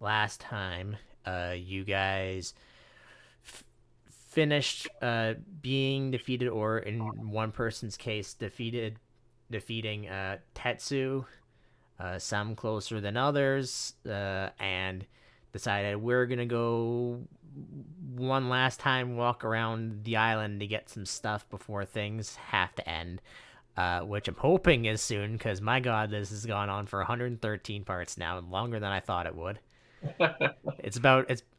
last time, you guys finished being defeated, or in one person's case, defeating Tetsu, some closer than others, and decided we're gonna go one last time walk around the island to get some stuff before things have to end. Which I'm hoping is soon, because my god, this has gone on for 113 parts now, longer than I thought it would.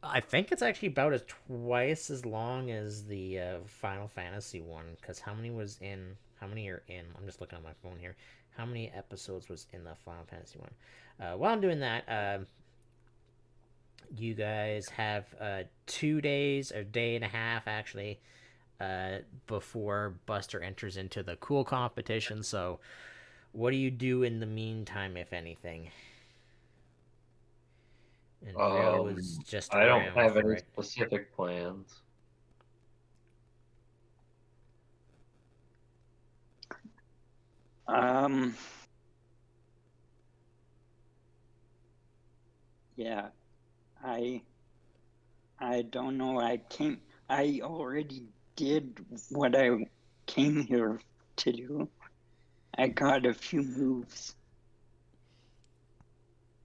I think it's actually about as twice as long as the Final Fantasy one. Because how many are in? I'm just looking on my phone here. How many episodes was in the Final Fantasy one? While I'm doing that, you guys have 2 days, or day and a half actually, before Buster enters into the cool competition. So, what do you do in the meantime, if anything? And Rio is just I don't around have for any it. specific plans. Um, yeah, I I don't know. I already did what I came here to do. I got a few moves.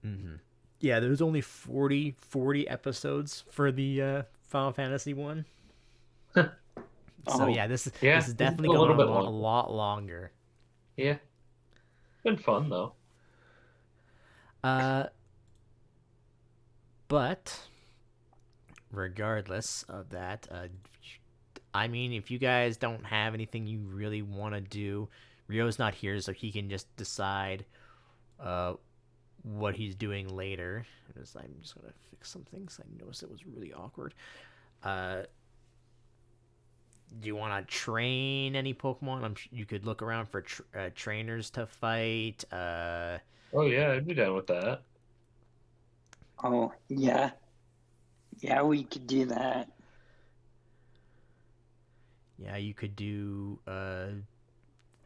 Mm-hmm. Yeah, there's only 40 episodes for the Final Fantasy one. So Oh, yeah, this Yeah, is this is definitely a going little on bit a longer. lot longer. Yeah, been fun though. Uh, but regardless of that, I mean, if you guys don't have anything you really want to do, Rio's not here, so he can just decide uh, what he's doing later. I'm just gonna fix some things. I noticed it was really awkward. Uh, do you want to train any Pokemon? You could look around for trainers to fight. Oh yeah, I'd be down with that. oh, yeah, yeah, we could do that. Yeah, you could do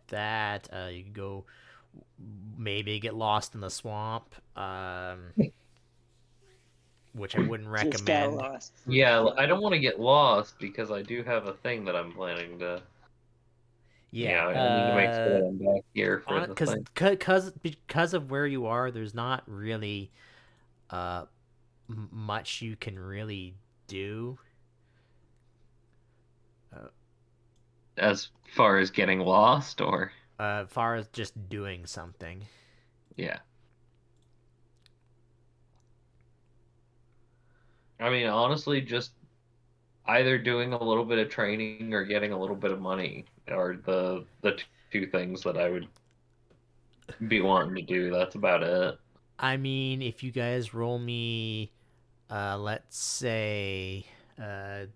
that. You could go maybe get lost in the swamp, which I wouldn't Just got recommend. lost for Yeah, I fun. don't want to get lost because I do have a thing that I'm planning to. Yeah, I need to make sure that I'm back here for on the because thing. because of where you are, there's not really uh much you can really do. Uh, As far as getting lost, or far as just doing something. yeah, I mean honestly, just either doing a little bit of training or getting a little bit of money are the two things that I would be wanting to do. That's about it. I mean, if you guys roll me, let's say, uh,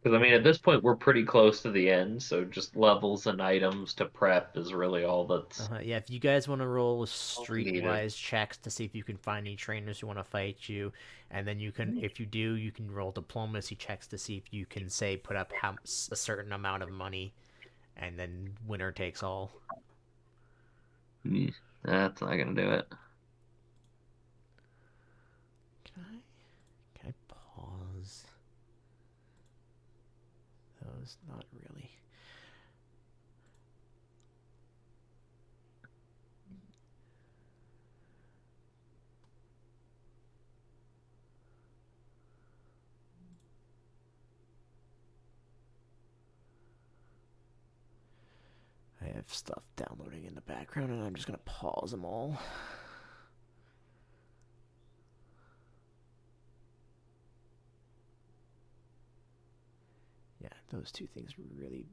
Because I mean, at this point, we're pretty close to the end, so just levels and items to prep is really all that's yeah, if you guys want to roll needed. streetwise checks to see if you can find any trainers who want to fight you, and then you can, if you do, you can roll diplomacy checks to see if you can say put up a certain amount of money, and then winner takes all. Hmm, that's not gonna do it. Can I pause? That was not really. I have stuff downloading in the background, and I'm just gonna pause them all. Yeah, those two things were really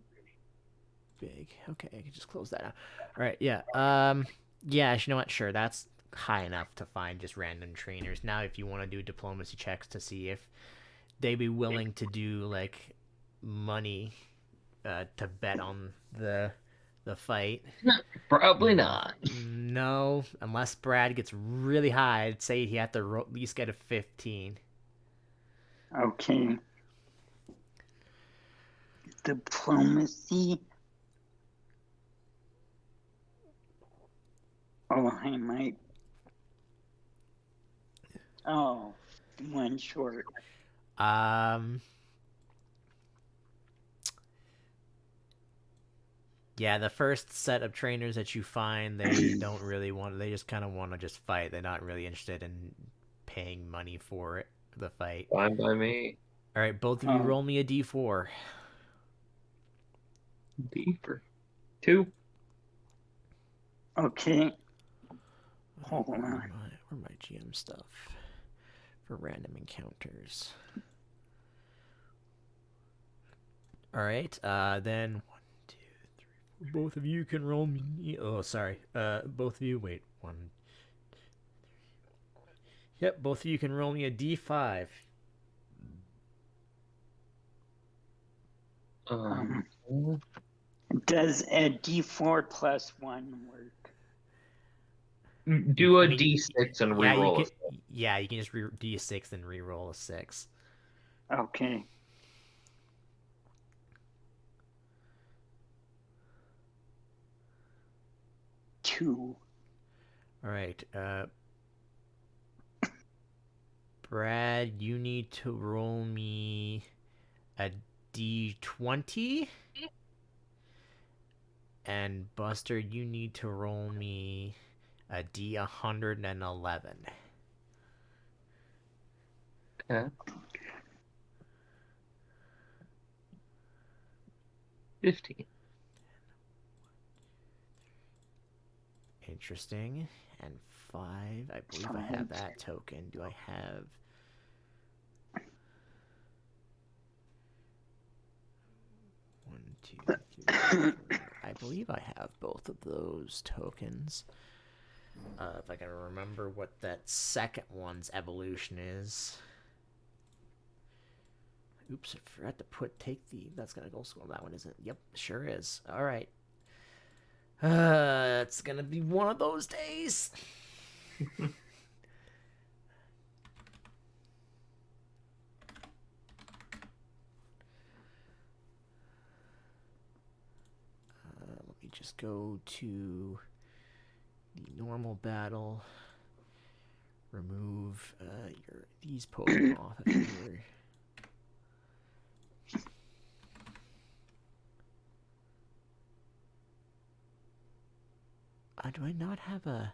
big. Okay, I can just close that out. All right, yeah. Yeah, you know what? Sure, that's high enough to find just random trainers. Now, if you want to do diplomacy checks to see if they'd be willing to do like money to bet on the fight. Probably not. No, unless Brad gets really high, I'd say he had to at least get a 15. Okay, diplomacy. Oh, I might. Oh, one short. Yeah, the first set of trainers that you find, they don't really want. They just kind of want to just fight. They're not really interested in paying money for it, the fight. Fine by me. All right, both of you Oh, roll me a d4. Deeper. 2. okay. Hold on. Where my GM stuff for random encounters? All right, then 1, 2, 3, 4. Both of you can roll me. Oh, sorry. Both of you. Wait, 1. Yep, both of you can roll me a d5. Does a D4 plus 1 work? Do a I mean, D6 and yeah, you re-roll can. it. Yeah, you can just d6 and re-roll a 6. Okay. Two. All right, Brad, you need to roll me a d20, and Buster, you need to roll me a d111. Okay. 15. Interesting. And 5. I believe I have that token. Do I have? One, two, three, four. I believe I have both of those tokens. If I can remember what that second one's evolution is. Oops, I forgot to take the. That's gonna go slow. That one isn't. Yep, sure is. All right. It's gonna be one of those days. Let me just go to the normal battle. Remove these Pokemon off of here. Do I not have a?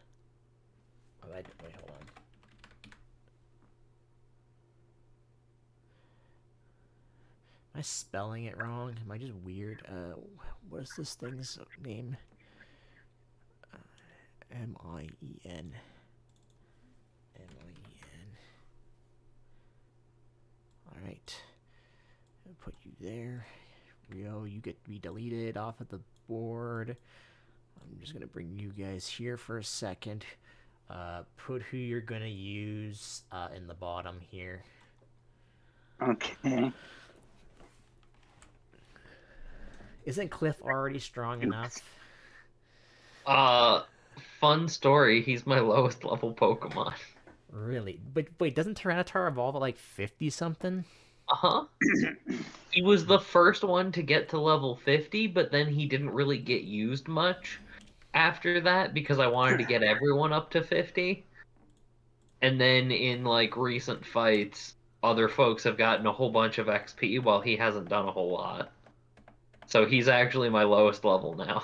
Oh, wait, hold on. Am I spelling it wrong? Am I just weird? What is this thing's name? M-I-E-N. M-I-E-N. Alright. I'll put you there. Rio, you get to be deleted off of the board. I'm just going to bring you guys here for a second. Put who you're going to use in the bottom here. Okay. Isn't Cliff already strong enough? Fun story. He's my lowest level Pokemon. Really? But wait, doesn't Tyranitar evolve at like 50 something? Uh-huh. He was the first one to get to level 50, but then he didn't really get used much after that because I wanted to get everyone up to 50. And then in like recent fights, other folks have gotten a whole bunch of XP while he hasn't done a whole lot. So he's actually my lowest level now.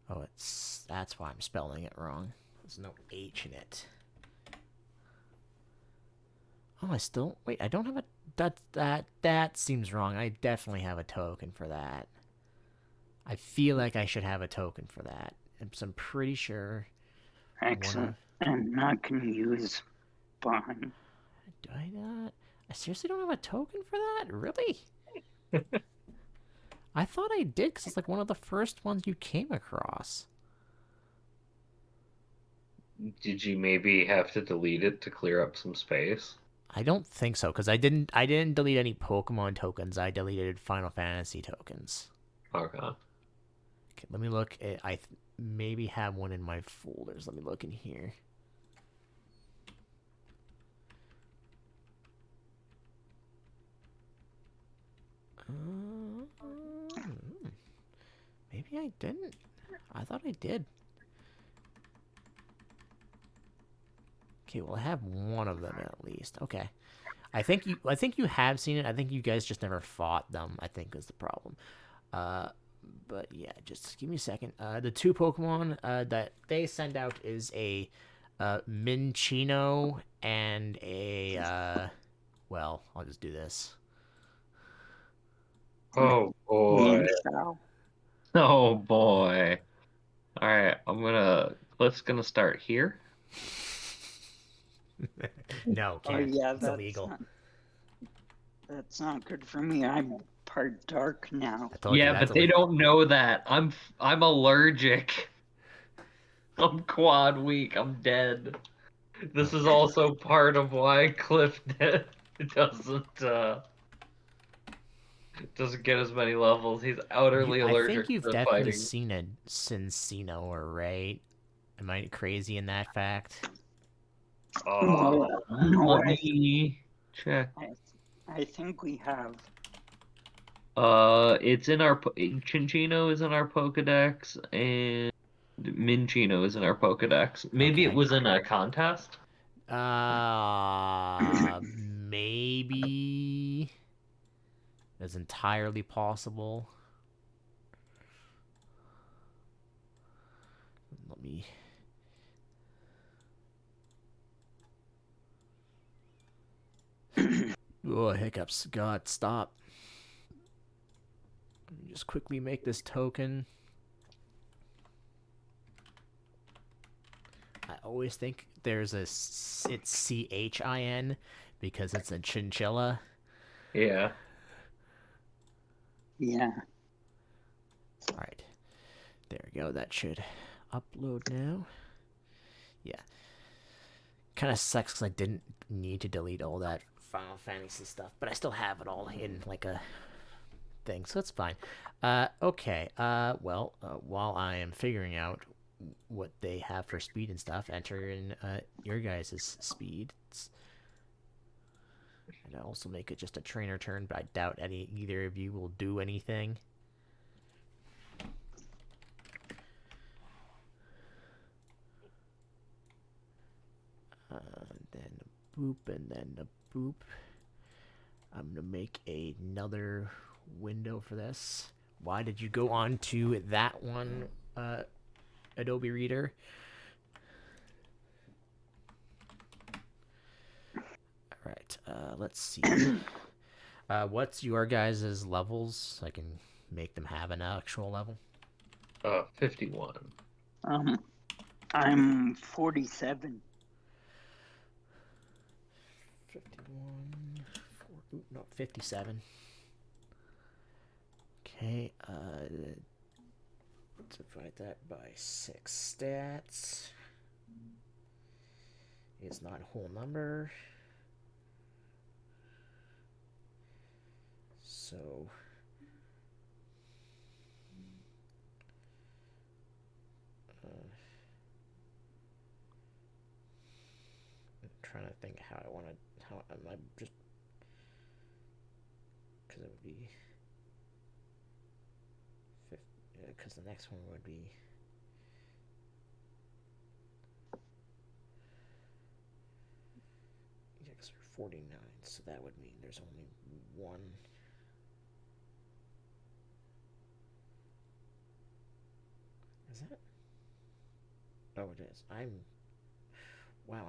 Oh, that's why I'm spelling it wrong. There's no H in it. Oh, wait, I don't have a that seems wrong. I definitely have a token for that. I feel like I should have a token for that. I'm pretty sure. Excellent. I'm not going to use Bond. Do I not? I seriously don't have a token for that? Really? I thought I did because it's like one of the first ones you came across. Did you maybe have to delete it to clear up some space? I don't think so because I didn't delete any Pokemon tokens. I deleted Final Fantasy tokens. Okay. Okay, let me look. I maybe have one in my folders. Let me look in here. Maybe I didn't. I thought I did. Okay, well I have one of them at least. Okay. I think you have seen it. I think you guys just never fought them, I think is the problem. But yeah, just give me a second. The two Pokemon that they send out is a Minchino and a well, I'll just do this. Oh boy. Ninja. Oh boy. All right, Cliff's gonna start here. No, Oh can't. yeah, It's illegal. that's not good for me. I'm part dark now. I told you Yeah, that's but they illegal. don't know that. I'm allergic. I'm quad weak. I'm dead. This is also part of why Cliff doesn't doesn't get as many levels. He's utterly I think allergic you've to definitely fighting. seen a Cincinnati, right? Am I crazy in that fact? No, no, Let me check. I think we have. It's in our Chinchino is in our Pokedex, and Minchino is in our Pokedex. Maybe it Okay. was in a contest. Maybe that's entirely possible. Let me. Oh, hiccups. God, stop. Let me just quickly make this token. I always think it's CHIN because it's a chinchilla. Yeah. Yeah. All right. There we go. That should upload now. Yeah. Kind of sucks because I didn't need to delete all that Final Fantasy stuff, but I still have it all in like a thing, so it's fine. Okay. Well, while I am figuring out what they have for speed and stuff, enter in your guys' speed. And I also make it just a trainer turn, but I doubt either of you will do anything. Then a boop, and then a boop. I'm gonna make another window for this. Why did you go on to that one, Adobe Reader? All right. Let's see. What's your guys' levels? So I can make them have an actual level. 51. I'm 47. 51. No, 57. Okay. Divide that by 6 stats. It's not a whole number. So I'm trying to think how am I just because it would be because the next one would be yeah, because we're 49, so that would mean there's only one. Is that? Oh, it is. Wow,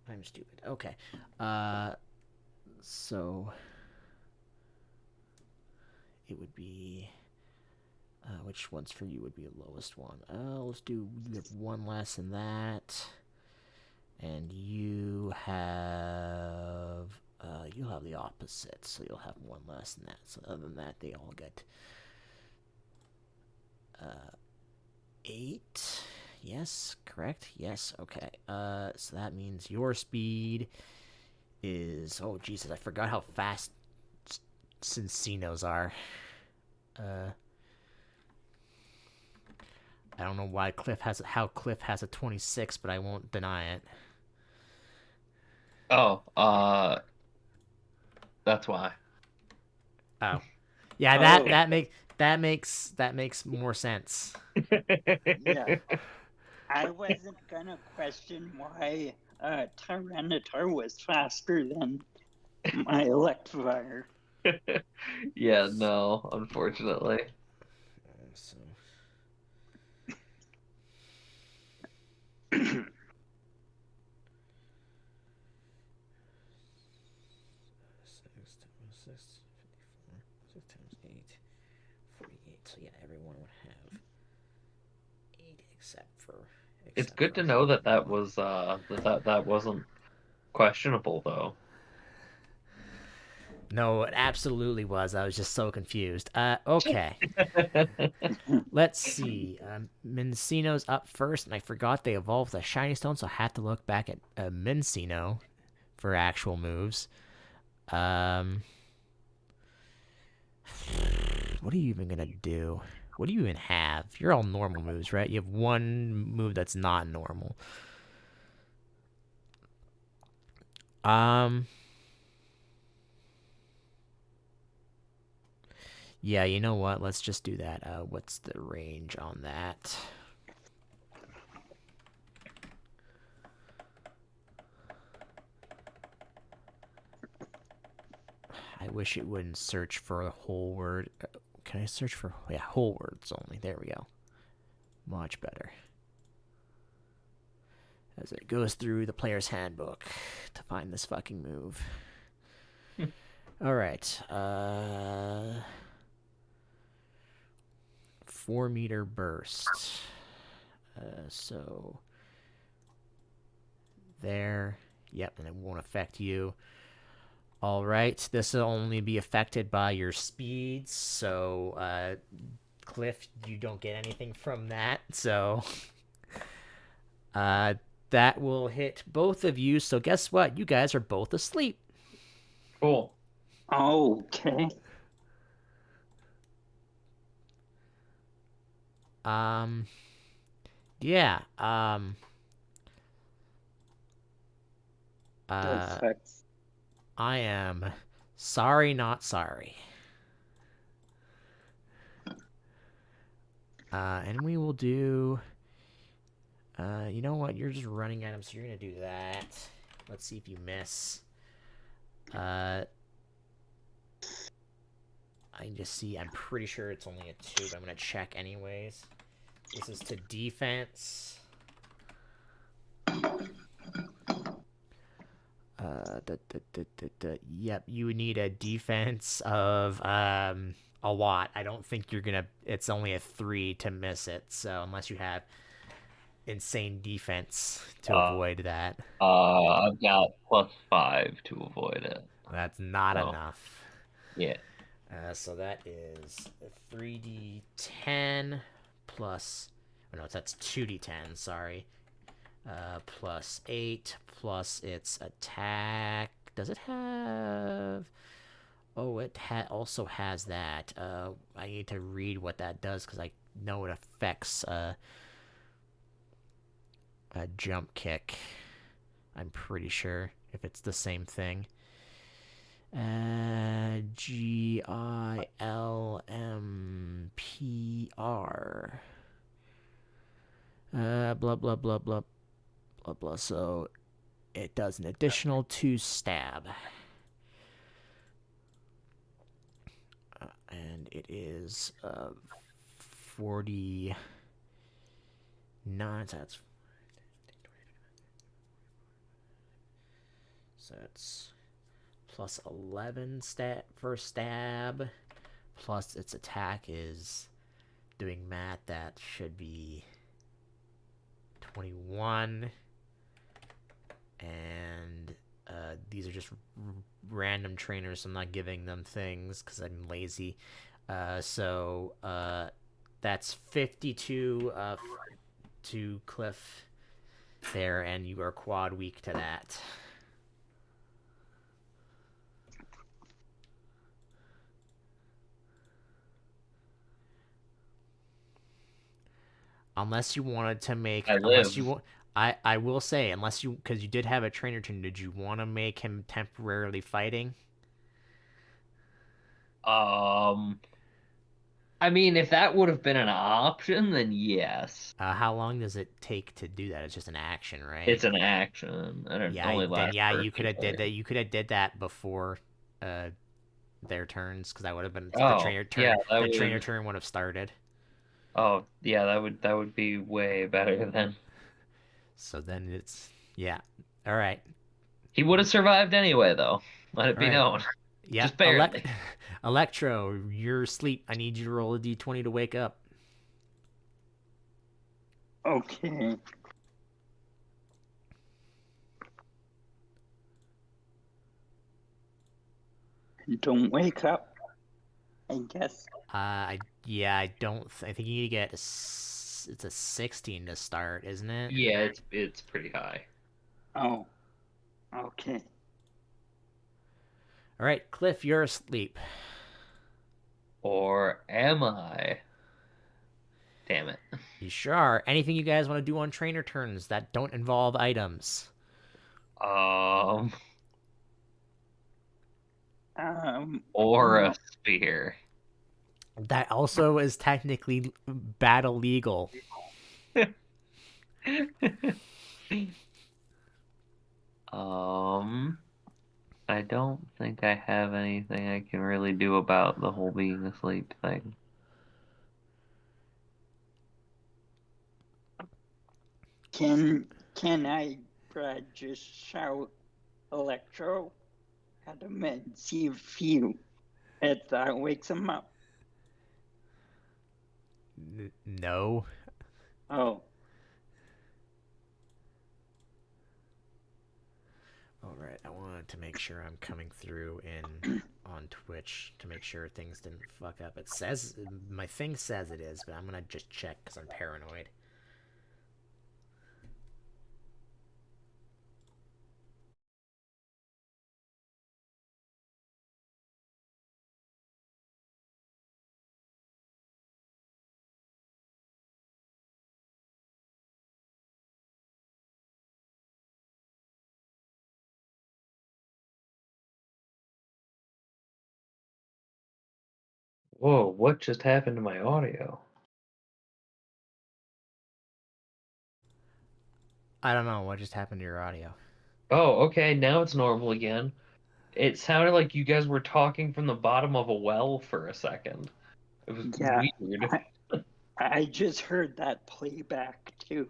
I'm stupid. Okay. So it would be which ones for you would be the lowest one? Let's do one less than that. And you'll have the opposite, so you'll have one less than that. So other than that, they all get 8. Yes, correct. Yes, okay. So that means your speed is oh Jesus, I forgot how fast Cincinnos are. I don't know why Cliff has a 26, but I won't deny it. Oh, that's why. Oh, yeah, that makes that makes more sense. Yeah. I wasn't gonna question why Tyranitar was faster than my Electivire. Yeah, no, unfortunately. So six, 54, 6 times 8, 48. So yeah, everyone would have 8 It's except good for to know that that was that wasn't questionable though. No, it absolutely was. I was just so confused. Okay. Let's see. Mincino's up first, and I forgot they evolved the Shiny Stone, so I have to look back at Mincino for actual moves. Um, what are you even gonna do? What do you even have? You're all normal moves, right? You have one move that's not normal. Um, yeah, you know what? Let's just do that. What's the range on that? I wish it wouldn't search for a whole word. Can I search for, yeah, whole words only? There we go. Much better. As it goes through the player's handbook to find this fucking move. All right. 4-meter burst. So there. Yep, and it won't affect you. All right. This will only be affected by your speeds. So, Cliff, you don't get anything from that. So, that will hit both of you. So guess what? You guys are both asleep. Cool. Okay. Yeah. That sucks. I am sorry, not sorry. And we will do. You know what? You're just running at him, so you're gonna do that. Let's see if you miss. I can just see. I'm pretty sure it's only a 2, but I'm gonna check anyways. This is to defense. Yep, you would need a defense of a lot. I don't think you're gonna. It's only a 3 to miss it. So unless you have insane defense to avoid that, I've got +5 to avoid it. that's not So enough. yeah. So that is 3d10 plus. Oh no, that's 2d10. Sorry. Plus 8 plus its attack. Does it have? Oh, it also has that. I need to read what that does because I know it affects a jump kick. I'm pretty sure if it's the same thing. GILMPR. Blah blah blah blah blah blah. So it does an additional 2 stab. And it is 49. So it's plus 11 stat for stab. Plus its attack is, doing math, that should be 21. And these are just random trainers. So I'm not giving them things because I'm lazy. So that's 52 to Cliff there, and you are quad weak to that. Unless you wanted to make, I unless live. you want, I will say, unless you, because you did have a trainer turn, did you want to make him temporarily fighting? Um I mean, if that would have been an option, then yes. How long does it take to do that? It's just an action, right? It's an action, and it Yeah, only then lasts yeah, for a you could few have did that. turns. You could have did that before uh their turns, because that would have been the Oh, trainer turn. yeah, that The trainer would. turn would have started. Oh, yeah, that would be way better than. So then it's yeah. All right, He would have survived anyway, though. Let it all be right. known. Yeah, Just barely. Electro, you're asleep. I need you to roll a d20 to wake up. Okay. Don't wake up, I guess. I don't. I think you need to get. It's a 16 to start, isn't it? Yeah, it's pretty high. Oh, okay. All right, Cliff, you're asleep. Or am I? Damn it. You sure are. Anything you guys want to do on trainer turns that don't involve items? Um, or a No. spear. That also is technically battle legal. Um, I don't think I have anything I can really do about the whole being asleep thing. Can I just shout Electro at him and see if that wakes him up? No. Oh, All right, I wanted to make sure I'm coming through in on Twitch to make sure things didn't fuck up. It says my thing says it is, but I'm gonna just check because I'm paranoid. Whoa, what just happened to my audio? I don't know what just happened to your audio. Oh, okay, now it's normal again. It sounded like you guys were talking from the bottom of a well for a second. It was yeah. weird. I just heard that playback too.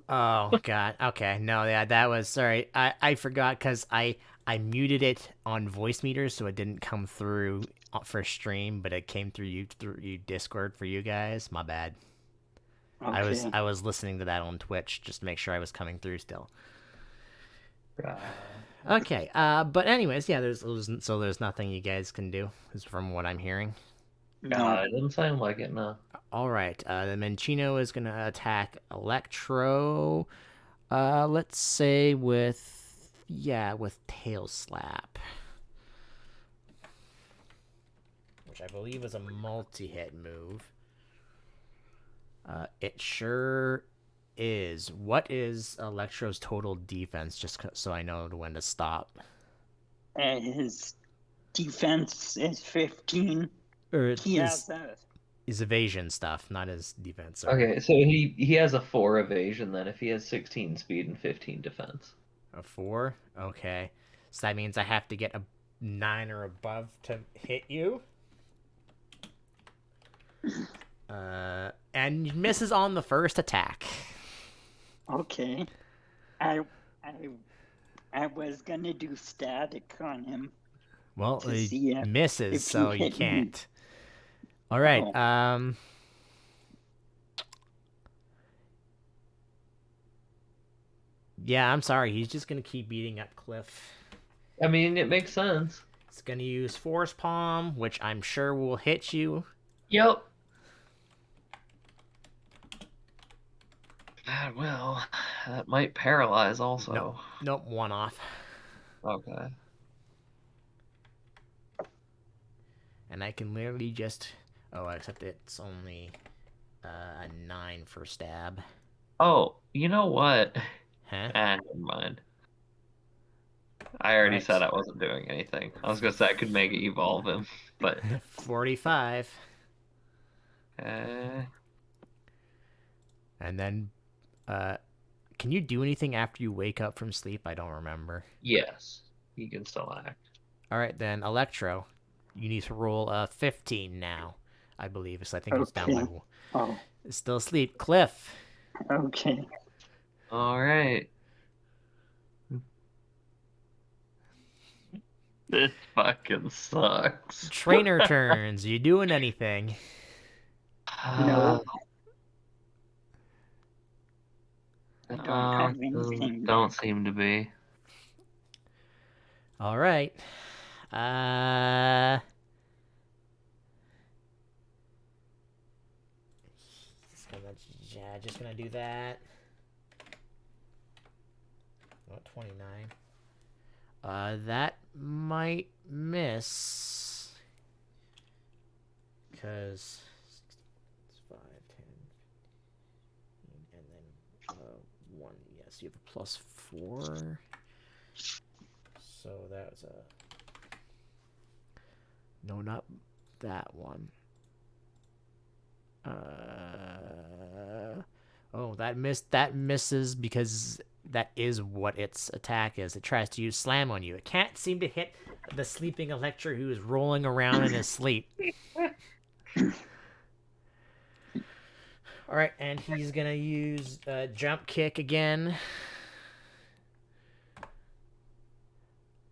Oh god. Okay. No, yeah, that was sorry. I forgot because I muted it on voice meters so it didn't come through for stream, but it came through you Discord for you guys. My bad. Okay. I was listening to that on Twitch just to make sure I was coming through still. Okay. But anyways, yeah. There's nothing you guys can do, is from what I'm hearing. No. It doesn't sound like it, no. All right. The Minchino is gonna attack Electro. Let's say with tail slap, which I believe is a multi-hit move. It sure is. What is Electro's total defense? Just so I know when to stop. And his defense is 15. Or He has a his evasion stuff, not his defense. Sorry. Okay, so he has a 4 evasion then if he has 16 speed and 15 defense. A 4. Okay, so that means I have to get a 9 or above to hit you. And misses on the first attack. okay. I I I was gonna do static on him Well, to he see misses, if he so you hit me. can't. All right. Oh, Yeah, I'm sorry. He's just gonna keep beating up Cliff. I mean, it makes sense. He's gonna use Force Palm, which I'm sure will hit you. Yep. That will. That might paralyze Nope. also. Nope. One off. Okay. And I can literally just. Oh, except it's only a 9 for stab. Oh, you know what? Huh? Never mind. I already Right. said I wasn't doing anything. I was gonna say I could make it evolve him, but 45. Okay. And then, can you do anything after you wake up from sleep? I don't remember. Yes, he can still act. All right, then, Electro, you need to roll a 15 now, I believe. So I think it's down by Okay. one. Oh, Still asleep. Cliff. okay. All right. This fucking sucks. Trainer turns. You doing anything? No, I don't Uh, have anything. don't seem to be. All right. Just gonna do that. What, 29? That might miss. Because 5, 10, and then 1. Yes, you have a +4. So that's a. No, not that one. Oh, that missed. That misses because that is what its attack is. It tries to use slam on you. It can't seem to hit the sleeping Electro who is rolling around in his sleep. All right, and he's gonna use jump kick again.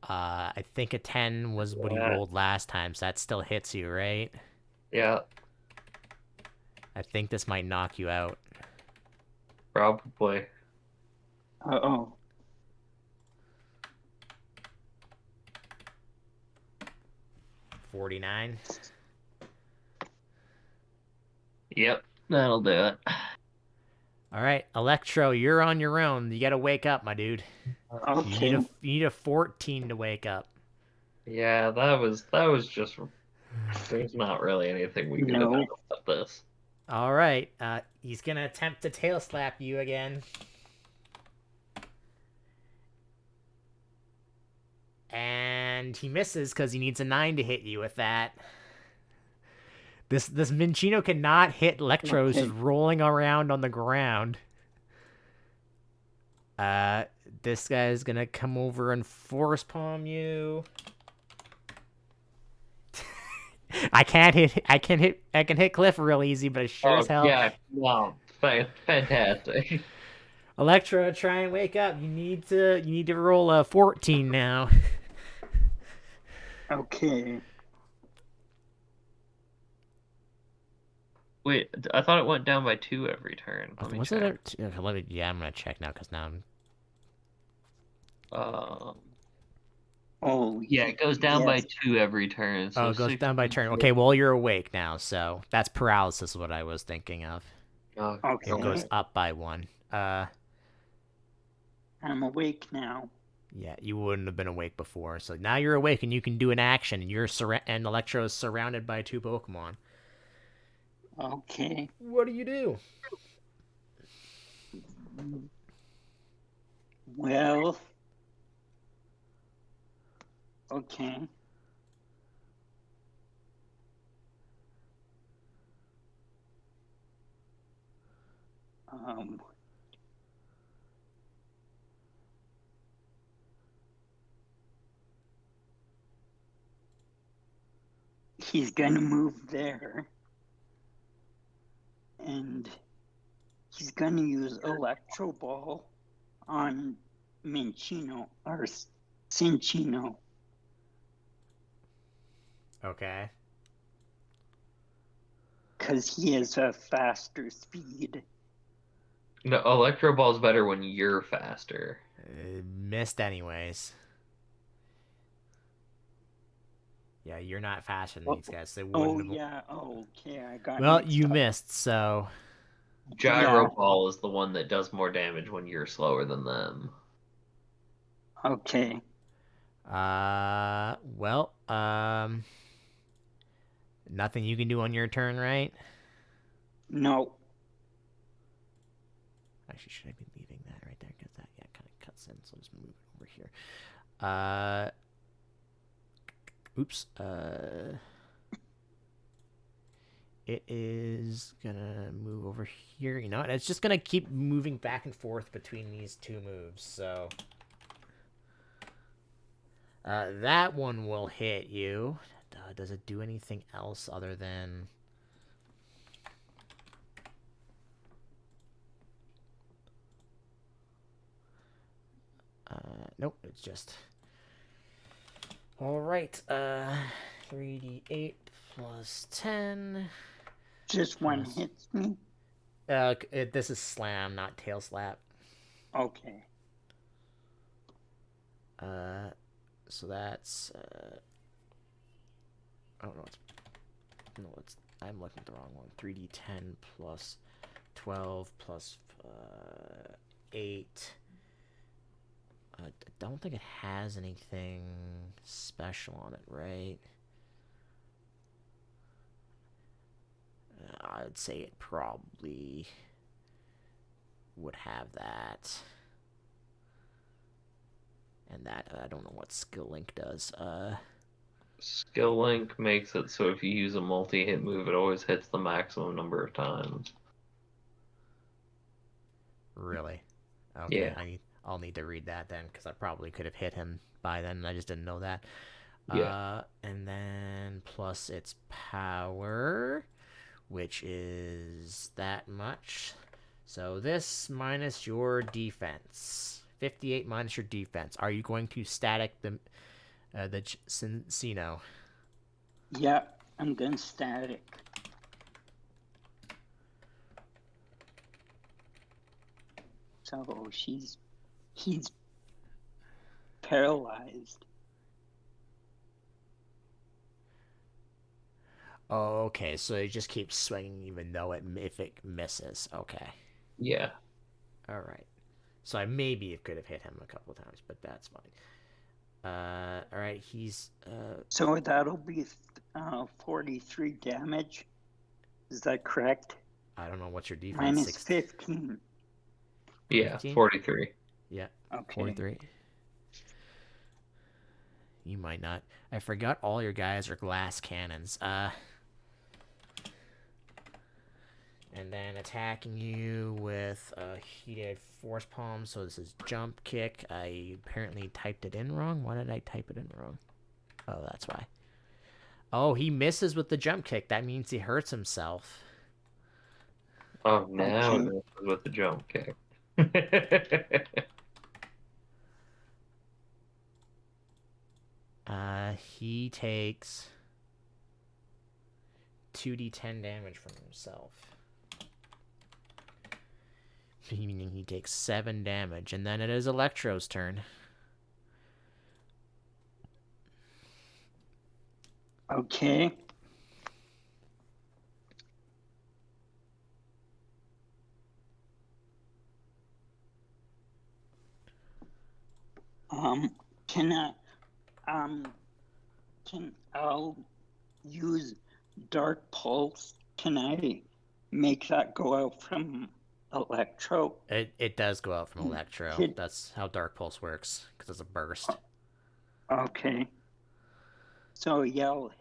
I think a 10 was what he rolled last time, so that still hits you, right? Yeah, I think this might knock you out. probably. Uh-oh. 49. Yep, that'll do it. All right, Electro, you're on your own. You gotta wake up, my dude. Okay. You need a 14 to wake up. Yeah, that was just. There's not really anything we could have done No. about this. All right, he's gonna attempt to tail slap you again. And he misses because he needs a 9 to hit you with that. This Minchino cannot hit Electros Okay. just rolling around on the ground. This guy's gonna come over and force palm you. I can hit Cliff real easy, but sure as hell. Yeah, wow, fantastic. Electro, try and wake up. You need to roll a 14 now. Okay. Wait, I thought it went down by 2 every turn. Let me Was check. it? Yeah, I'm gonna check now because now I'm. Oh, Yeah, it goes down by yes. 2 every turn. So Oh, it goes down by 16. turn. Okay, well you're awake now, so that's paralysis. What I was thinking of. Okay. It goes up by 1. I'm awake now. Yeah, you wouldn't have been awake before, so now you're awake and you can do an action, and and Electro is surrounded by 2 Pokemon. Okay. What do you do? Well. Okay. He's gonna move there. And he's gonna use Electro Ball on Minchino or Cinchino. Okay. Because he has a faster speed. No, Electro Ball's better when you're faster. Missed anyways. Yeah, you're not faster than these guys. So they wouldn't have. Yeah. Oh, okay, I got Well, mixed you up. missed, so. Gyro Yeah. Ball is the one that does more damage when you're slower than them. Okay. Well, nothing you can do on your turn, right? No. Actually, should I be leaving that right there? Because that, yeah, kind of cuts in, so I'll just move it over here. Oops. it is gonna move over here. You know, and it's just gonna keep moving back and forth between these two moves. So that one will hit you. Does it do anything else other than? Nope. It's just. All right. 3d8 plus 10. Just one hits me? This is slam, not tail slap. Okay. So that's oh no, I'm looking at the wrong one. 3d10 plus 12 plus 8. I don't think it has anything special on it, right? I'd say it probably would have that. And that, I don't know what Skill Link does. Skill Link makes it so if you use a multi-hit move, it always hits the maximum number of times. Really? Okay, Yeah. I'll need to read that then, because I probably could have hit him by then, and I just didn't know that. Yeah. And then plus its power, which is that much. So this minus your defense. 58 minus your defense. Are you going to static the Cincino? Yeah, I'm going static. So he's paralyzed. Oh, okay. So it just keeps swinging even though if it misses. Okay. Yeah. All right. So I maybe could have hit him a couple of times, but that's fine. All right. He's. So that'll be 43 damage. Is that correct? I don't know what's your defense. Minus 15. Yeah. 15? 43. Yeah. Okay. 43. You might not. I forgot all your guys are glass cannons. And then attacking you with a heated force palm. So this is jump kick. I apparently typed it in wrong. Why did I type it in wrong? Oh, that's why. Oh, he misses with the jump kick. That means he hurts himself. Oh, now Okay. it messes with the jump kick. He takes 2d10 damage from himself. Meaning he takes 7 damage. And then it is Electro's turn. Okay. I'll use Dark Pulse. Can I make that go out from Electro? It does go out from Electro. That's how Dark Pulse works, because it's a burst. Okay. So yeah, I'll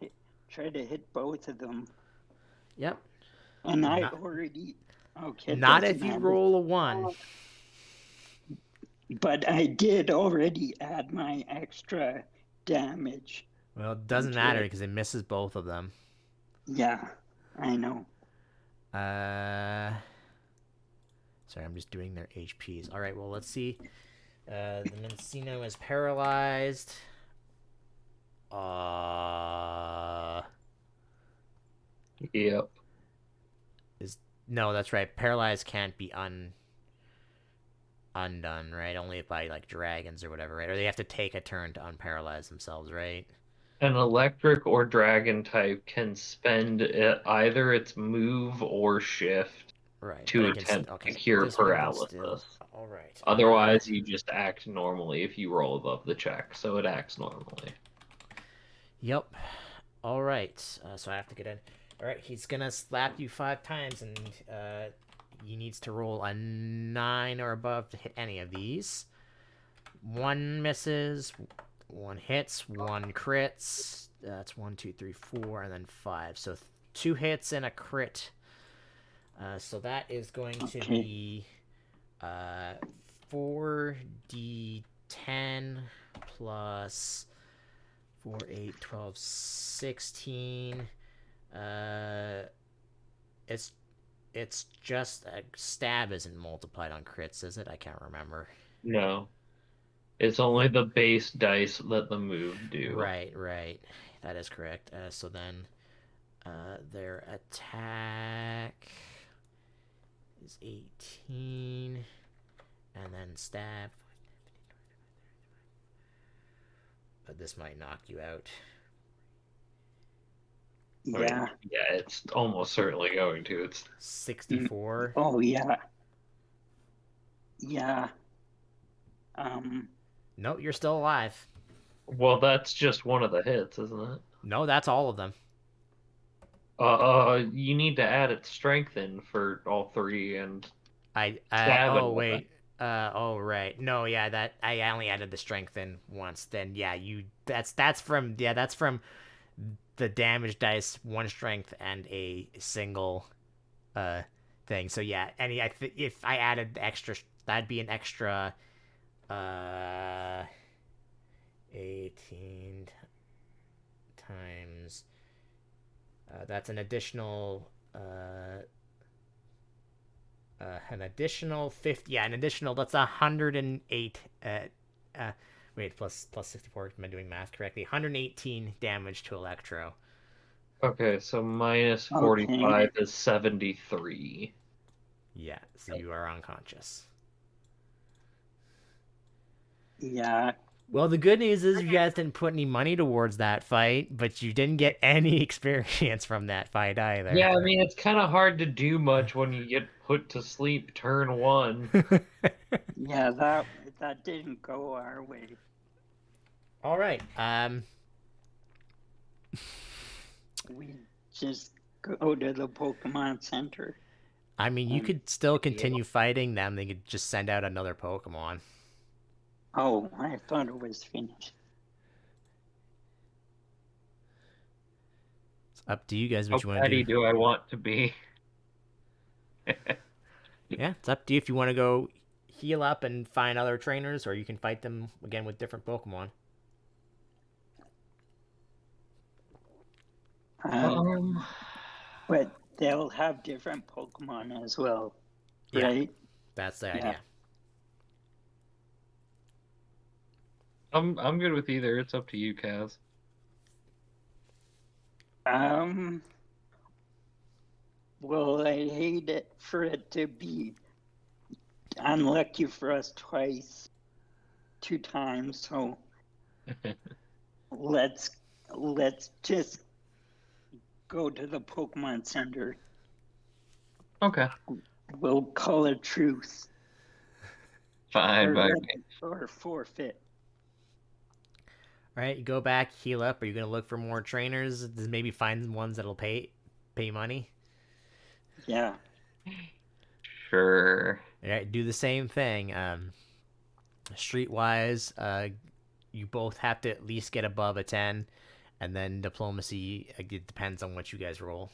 try to hit both of them. Yep. And I already... Okay. Not if you roll a 1. But I did already add my extra damage. Well, it doesn't matter because it misses both of them. Yeah, I know. Sorry, I'm just doing their HPs. All right, well, let's see. The Mencino is paralyzed. Yep. No, that's right. Paralyzed can't be undone, right? Only by like dragons or whatever, right? Or they have to take a turn to unparalyze themselves, right? An electric or dragon type can spend either its move or shift to attempt to cure paralysis. All right. Otherwise, you just act normally if you roll above the check, so it acts normally. Yep. All right. So I have to get in. All right. He's gonna slap you 5 times, and he needs to roll a 9 or above to hit any of these. 1 misses, 1 hits, 1 crits. That's 1, 2, 3, 4, and then 5. So 2 hits and a crit. So that is going to be 4d10 plus 4, 8, 12, 16. It's just a stab isn't multiplied on crits, is it? I can't remember. No. It's only the base dice that the move do. Right. That is correct. So then their attack is 18. And then stab. But this might knock you out. Yeah. Yeah, it's almost certainly going to. It's 64. Oh, yeah. Yeah. Nope, you're still alive. Well, that's just one of the hits, isn't it? No, that's all of them. You need to add its strength in for all 3 and Oh wait. Oh right. No, yeah, that I only added the strength in once. Then yeah, that's from the damage dice, 1 strength and a single thing. So yeah, if I added the extra, that'd be an extra 18 times that's an additional 50. Yeah, an additional. That's 108. Wait, plus 64. Am I doing math correctly? 118 damage to Electro. Okay, so minus 45 is 73. Yeah, so you are unconscious. Yeah. Well, the good news is you guys didn't put any money towards that fight, but you didn't get any experience from that fight either. Yeah, I mean, it's kind of hard to do much when you get put to sleep turn 1. Yeah, that didn't go our way. All right. We just go to the Pokemon Center. I mean, you could still continue fighting them. They could just send out another Pokemon. Oh, I thought it was finished. It's up to you guys what How you want to petty do. do I want to be? Yeah, it's up to you if you want to go heal up and find other trainers, or you can fight them again with different Pokemon. But they'll have different Pokemon as well, right? Yeah, that's the idea. I'm good with either. It's up to you, Kaz. Well, I hate it for it to be unlucky for us twice, 2 times. So let's just go to the Pokemon Center. Okay. We'll call it truce. Fine by me. Or forfeit. All right, you go back, heal up. Are you gonna look for more trainers? Maybe find ones that'll pay money. Yeah. Sure. All right, do the same thing. Streetwise, you both have to at least get above a 10, and then diplomacy. It depends on what you guys roll.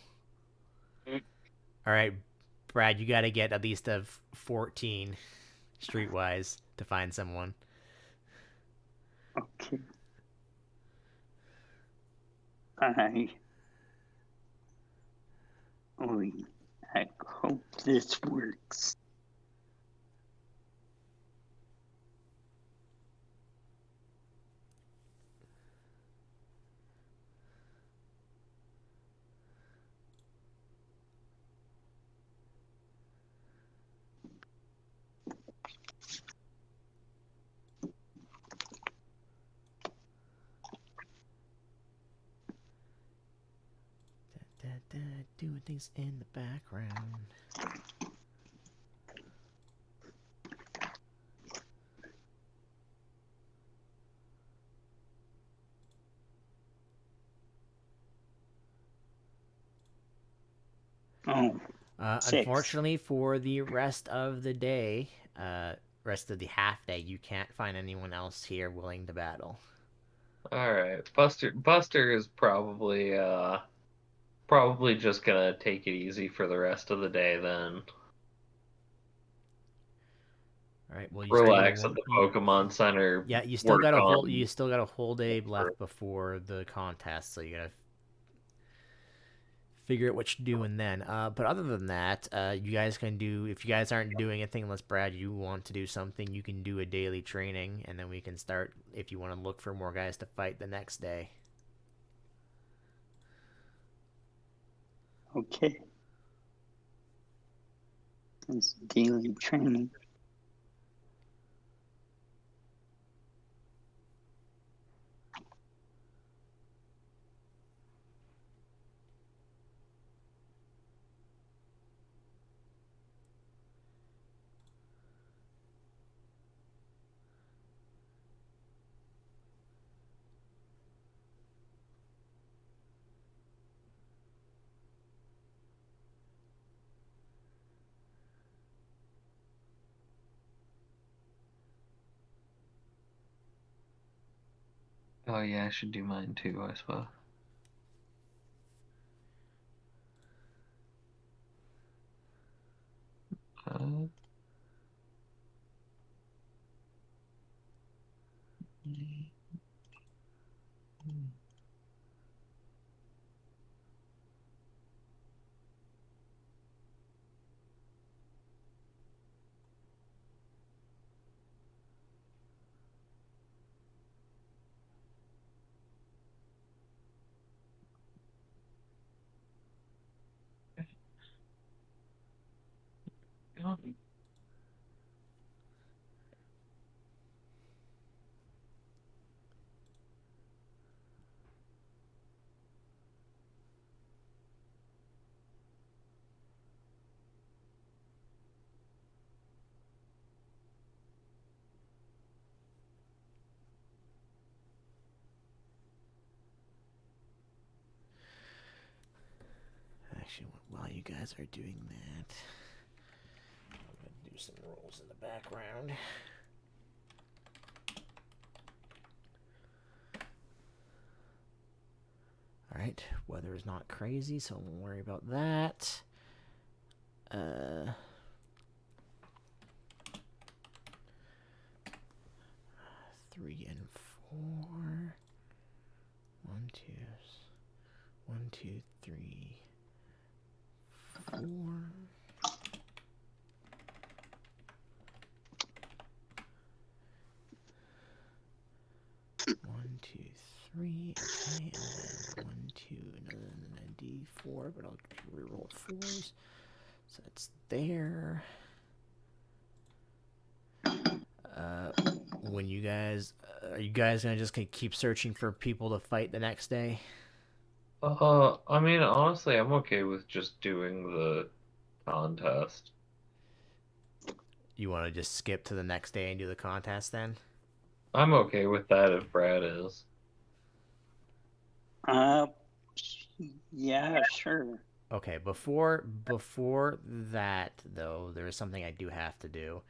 All right, Brad, you got to get at least a 14 streetwise to find someone. Okay. I hope this works. Doing things in the background. Oh. Unfortunately, for the rest of the day, rest of the half day, you can't find anyone else here willing to battle. All right. Buster is probably probably just gonna take it easy for the rest of the day then. All right. Well, you still got Relax at one. the Pokemon Center. Yeah, you still Work got a whole. on. You still got a whole day left before the contest, so you gotta figure out what you're doing then. But other than that, you guys can do. If you guys aren't doing anything, unless Brad, you want to do something, you can do a daily training, and then we can start. If you want to look for more guys to fight the next day. Okay. It's daily training. Oh yeah, I should do mine too, I suppose. Uh, Actually, while you guys are doing that, I'm gonna do some rolls in the background. Alright, weather is not crazy, so I won't worry about that. 3 and 4. 1, 2, 1, 2, 3, 4. 1, 2, 3. Okay, and then 1, 2, and then a D4, but I'll reroll 4s. So that's there. When you guys, are you guys gonna just keep searching for people to fight the next day? I mean, honestly, I'm okay with just doing the contest. You want to just skip to the next day and do the contest then? I'm okay with that if Brad is. Yeah, sure. Okay, before that though, there is something I do have to do.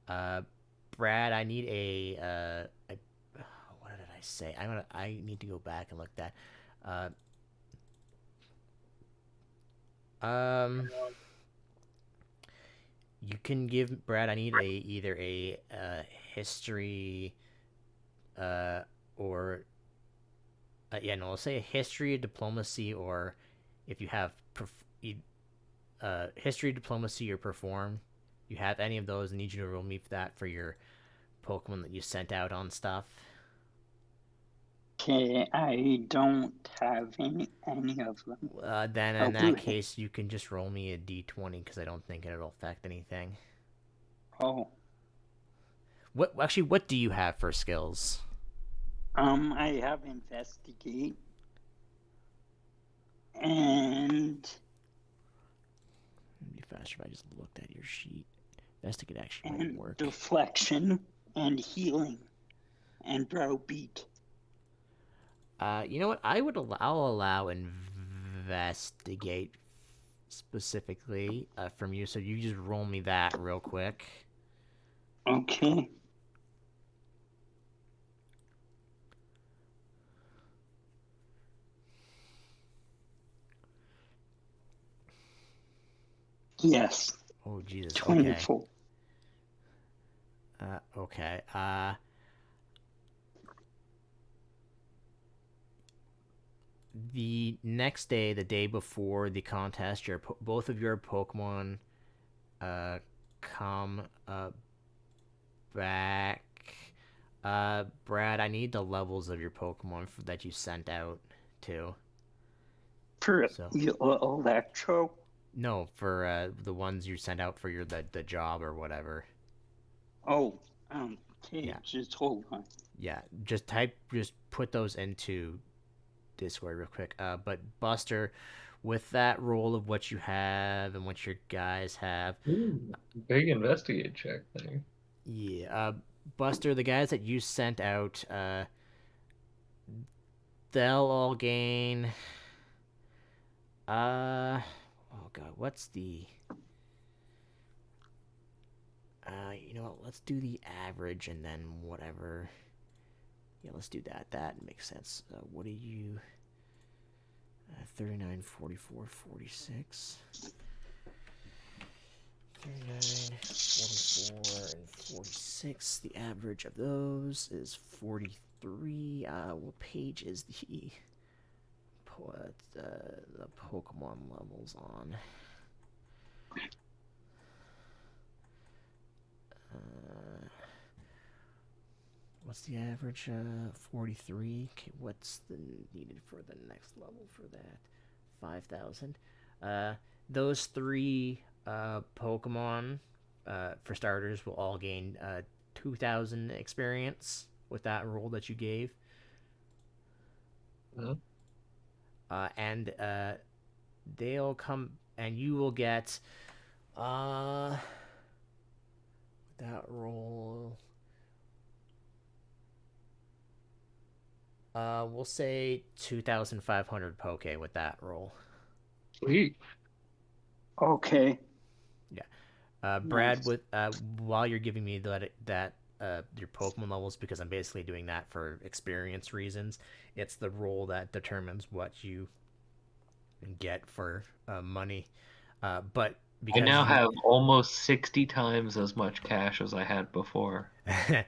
Brad, I need what did I say? I need to go back and look at that. You can give Brad. I need either a history, or yeah, no, let's say a history, diplomacy, or if you have history, diplomacy, or perform. You have any of those? I need you to roll me for that for your Pokemon that you sent out on stuff. Okay, I don't have any of them. Then in that case, you can just roll me a d20 because I don't think it'll affect anything. Oh. What do you have for skills? I have investigate and It'd be faster if I just looked at your sheet. Investigate actually might and work. deflection and healing and browbeat. You know what? I'll allow investigate specifically from you. So you just roll me that real quick. Okay. Yes, Oh, Jesus. Okay. 24. Okay. The next day, the day before the contest, both of your Pokemon come back. Brad, I need the levels of your Pokemon that you sent out too. For So Electro? no, for the ones you sent out for the job or whatever. Oh, okay, Yeah, just hold on. yeah. Just put those into Discord real quick. But Buster, with that roll of what you have and what your guys have, Ooh, big investigate check there. yeah. Buster, the guys that you sent out, they'll all gain. Oh god, what's the? You know what? Let's do the average and then whatever. Yeah, let's do that. That makes sense. What do you? 39, 44, 46. 39, 44, and 46. The average of those is 43. What page is the Pokemon levels on? What's the average? 43. Okay, what's the needed for the next level for that? 5,000. Those three Pokemon, for starters, will all gain 2,000 experience with that roll that you gave. Huh? And they'll come, and you will get that roll. We'll say 2,500 Poke with that roll. Sweet. Okay. Yeah. Brad, Nice. with while you're giving me that your Pokemon levels, because I'm basically doing that for experience reasons, it's the roll that determines what you get for money. But I because now you, have almost 60 times as much cash as I had before. Brad,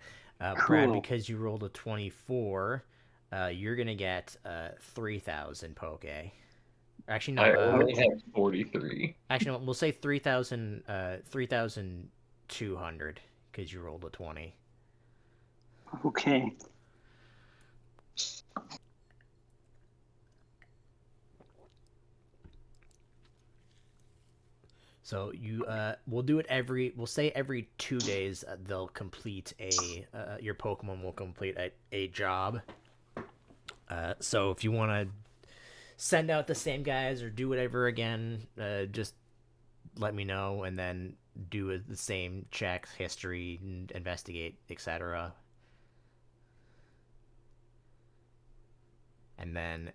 Cool. because you rolled a 24, you're gonna get 3,000 Poke. Actually, no. I only Okay. have 43. Actually, no, we'll say 3,000. 3,200 because you rolled a 20. Okay. So we'll do it we'll say every 2 days. They'll complete your Pokemon will complete a job. So if you want to send out the same guys or do whatever again, just let me know, and then do the same checks, history, and investigate, etc. And then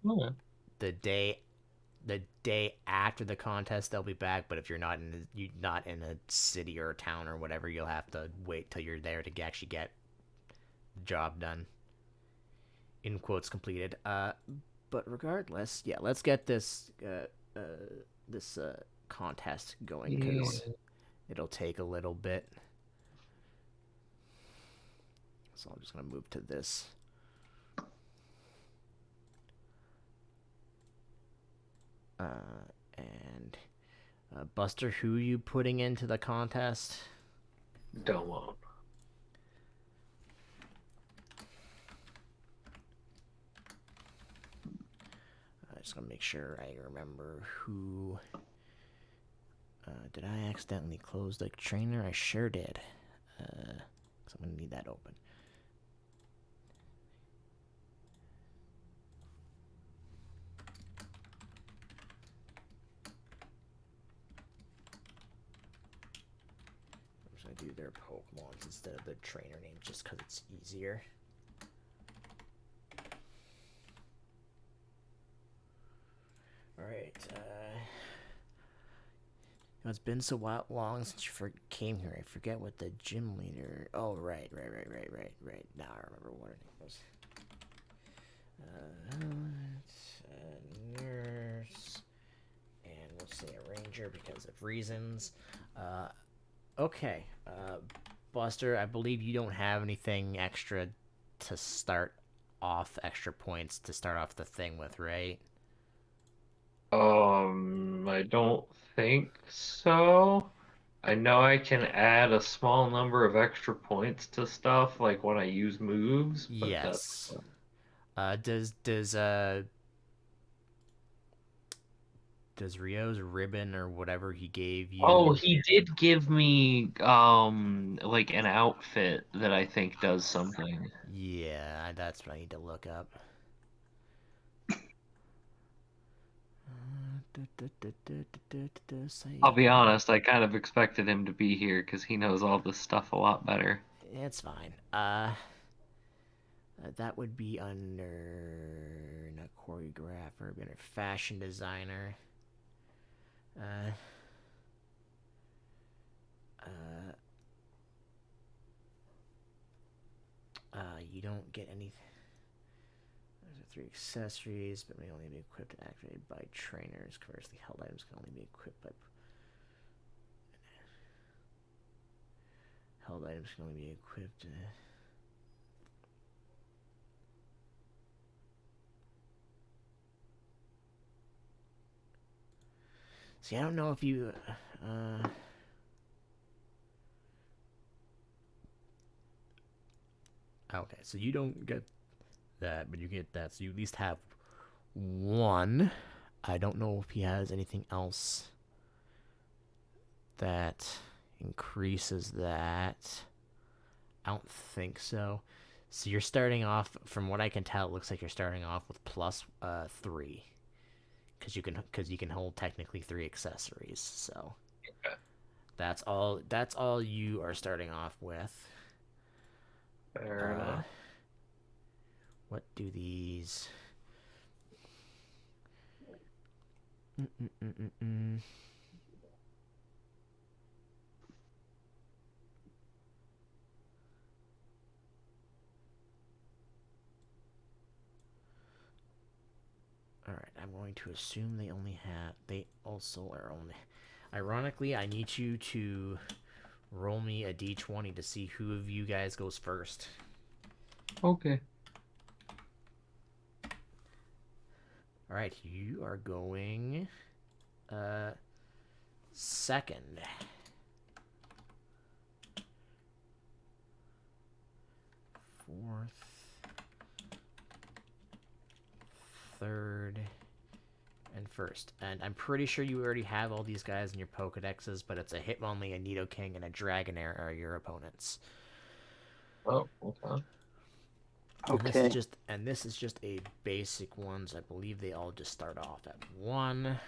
Okay. the day after the contest they'll be back, but if you're not in a city or a town or whatever, you'll have to wait till you're there to actually get the job done, in quotes, completed. But regardless, yeah, let's get this contest going, Yeah. because it'll take a little bit. So I'm just gonna move to this. And Buster, who are you putting into the contest? Don't want. I just gonna make sure I remember who. Did I accidentally close the trainer? I sure did. So I'm gonna need that open. I'm just gonna do their Pokemons instead of the trainer name, just because it's easier. All right. It's been so long since you came here. I forget what the gym leader. Oh, right. Now I remember what her name was. Nurse, and we'll say a ranger because of reasons. Okay, Buster, I believe you don't have anything extra to start off, extra points to start off the thing with, right? I don't think so. I know I can add a small number of extra points to stuff like when I use moves, but that's Yes. Does Rio's ribbon or whatever he gave Oh, you? he did give me like an outfit that I think does something. Yeah, that's what I need to look up. I'll be honest, I kind of expected him to be here because he knows all this stuff a lot better. It's fine. That would be under not choreographer, but under fashion designer. Uh, uh, you don't get any. Those are 3 accessories, but may only be equipped and activated by trainers. Conversely, held items can only be equipped by. Held items can only be equipped. See, I don't know if you. Okay, so you don't get that, but you get that. So you at least have one. I don't know if he has anything else that increases that. I don't think so. So you're starting off, from what I can tell, it looks like you're starting off with plus 3, because you can hold technically 3 accessories. So Okay. that's all. That's all you are starting off with. Fair Uh, enough. what do these? Mm-mm-mm-mm-mm. All right, I'm going to assume they only have. They also are only. Ironically, I need you to roll me a d20 to see who of you guys goes first. Okay. All right, you are going second. Fourth, third, and first. And I'm pretty sure you already have all these guys in your Pokedexes, but it's a Hitmonlee, a Nidoking, and a Dragonair are your opponents. Oh, okay. Okay. And this is just a basic ones. I believe they all just start off at 1.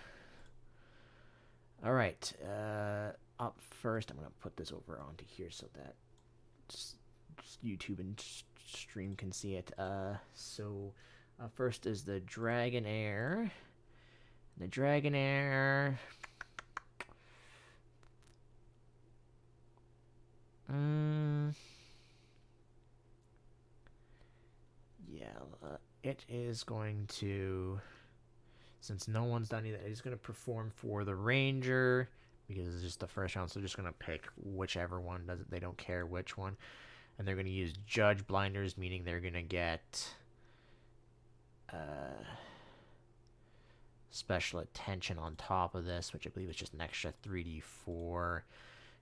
All right. Up first, I'm gonna put this over onto here so that just YouTube and stream can see it. So first is the Dragonair. The Dragonair. Yeah, it is going to. Since no one's done either, it's going to perform for the Ranger because it's just the first round. So they're just going to pick whichever one does it. They don't care which one. And they're going to use Judge Blinders, meaning they're going to get special attention on top of this, which I believe is just an extra 3d4.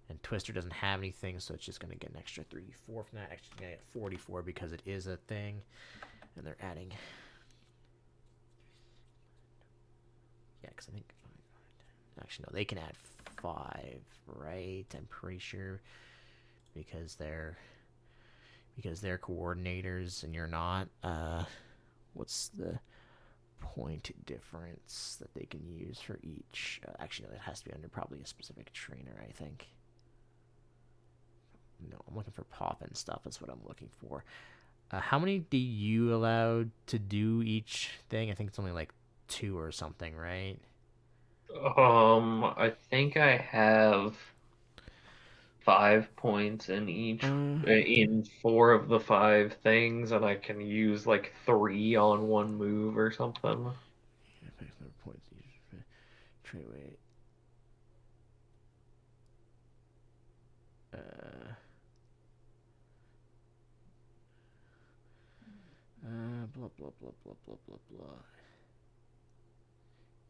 And Twister doesn't have anything, so it's just going to get an extra 3d4 from that. Actually, going to get 44 because it is a thing. And they're adding. Yeah, because I think. Actually, no, they can add 5, right? I'm pretty sure. Because they're coordinators and you're not. What's the point difference that they can use for each? Actually, no, it has to be under probably a specific trainer, I think. No, I'm looking for pop and stuff. That's what I'm looking for. How many do you allowed to do each thing? I think it's only like 2 or something, right? I think I have 5 points in in 4 of the 5 things, and I can use like 3 on one move or something. Points. Trade weight. blah, blah, blah, blah, blah, blah.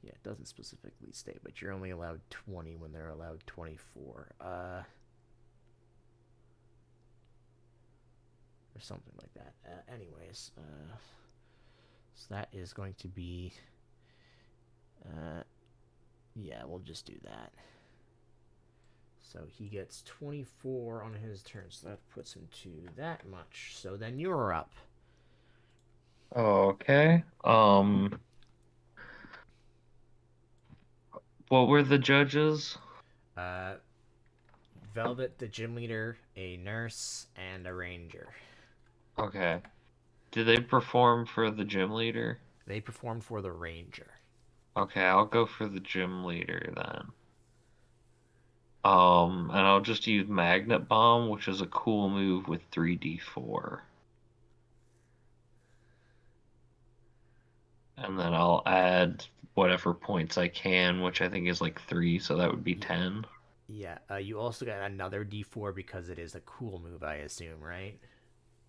Yeah, it doesn't specifically state, but you're only allowed 20 when they're allowed 24. Or something like that. Anyways, so that is going to be, yeah, we'll just do that. So he gets 24 on his turn, so that puts him to that much. So then you're up. Okay. What were the judges? Uh, Velvet, the gym leader, a nurse, and a ranger. Okay. Do they perform for the gym leader? They performed for the ranger. Okay, I'll go for the gym leader then. And I'll just use Magnet Bomb, which is a cool move with 3d4. And then I'll add whatever points I can, which I think is like 3, so that would be 10. Yeah, you also got another d4 because it is a cool move, I assume, right?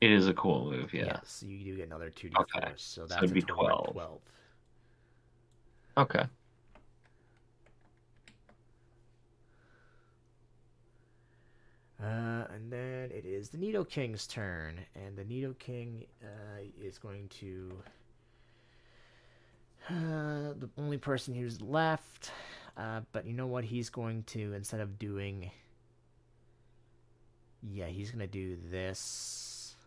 It is a cool move, yeah. Yes, so you do get another 2d4s, Okay, so so that's it'd a be total 12. of 12. Okay. And then it is the Nido King's turn, and the Nido King is going to... the only person who's left, but you know what, he's going to, instead of doing... Yeah, he's going to do this.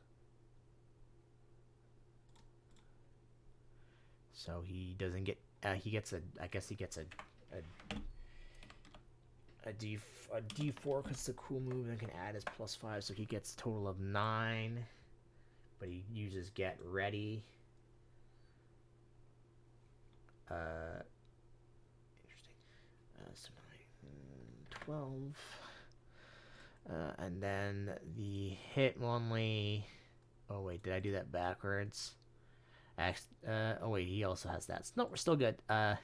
So he doesn't get... he gets a... I guess he gets a D4 because it's a cool move and can add his +5, so he gets a total of 9. But he uses Get Ready. Interesting. So 9, 12. And then the hit only... Oh, wait, did I do that backwards? Oh, wait, he also has that. No, we're still good. The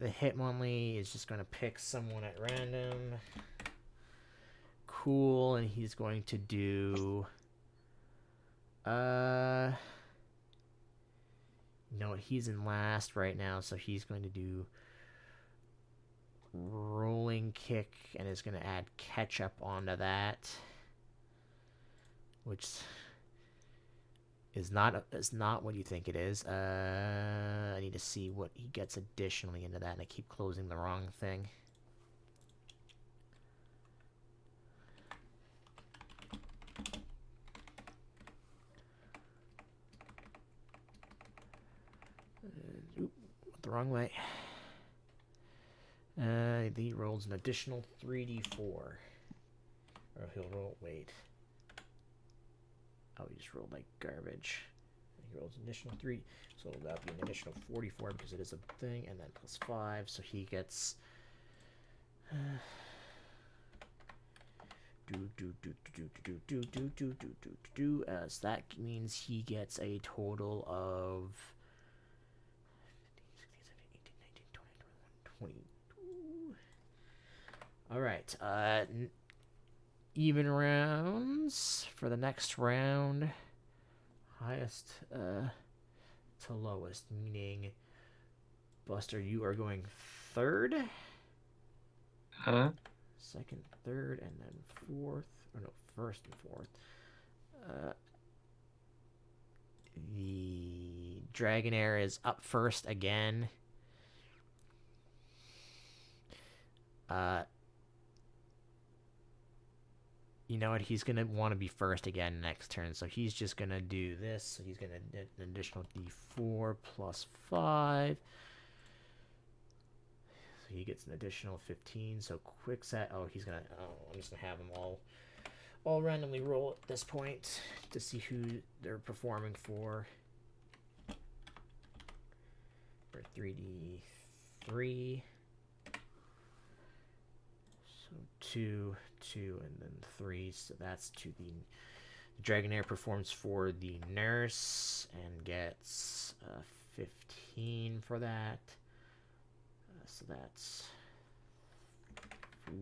Hitmonlee is just going to pick someone at random. Cool, and he's going to do... You know what, he's in last right now, so he's going to do... Rolling Kick, and is going to add Ketchup onto that. Which... is not what you think it is. I need to see what he gets additionally into that, and I keep closing the wrong thing. Went the wrong way. He rolls an additional 3d4. Or he'll roll... Wait. Oh, he just rolled like garbage. He rolls an additional 3, so that'll be an additional 44 because it is a thing, and then +5, so he gets... So that means he gets a total of 22. Alright, even rounds for the next round. Highest to lowest, meaning Buster, you are going third, second, third, and then fourth. Or no, first and fourth. The Dragonair is up first again. You know what? He's going to want to be first again next turn, so he's just going to do this. So he's going to get an additional d4 +5. So he gets an additional 15. So quick set. Oh, he's going to... Oh, I'm just going to have them all randomly roll at this point to see who they're performing for. For 3d3. So 2, 2, and then 3. So that's to the Dragonair performs for the nurse and gets 15 for that. So that's...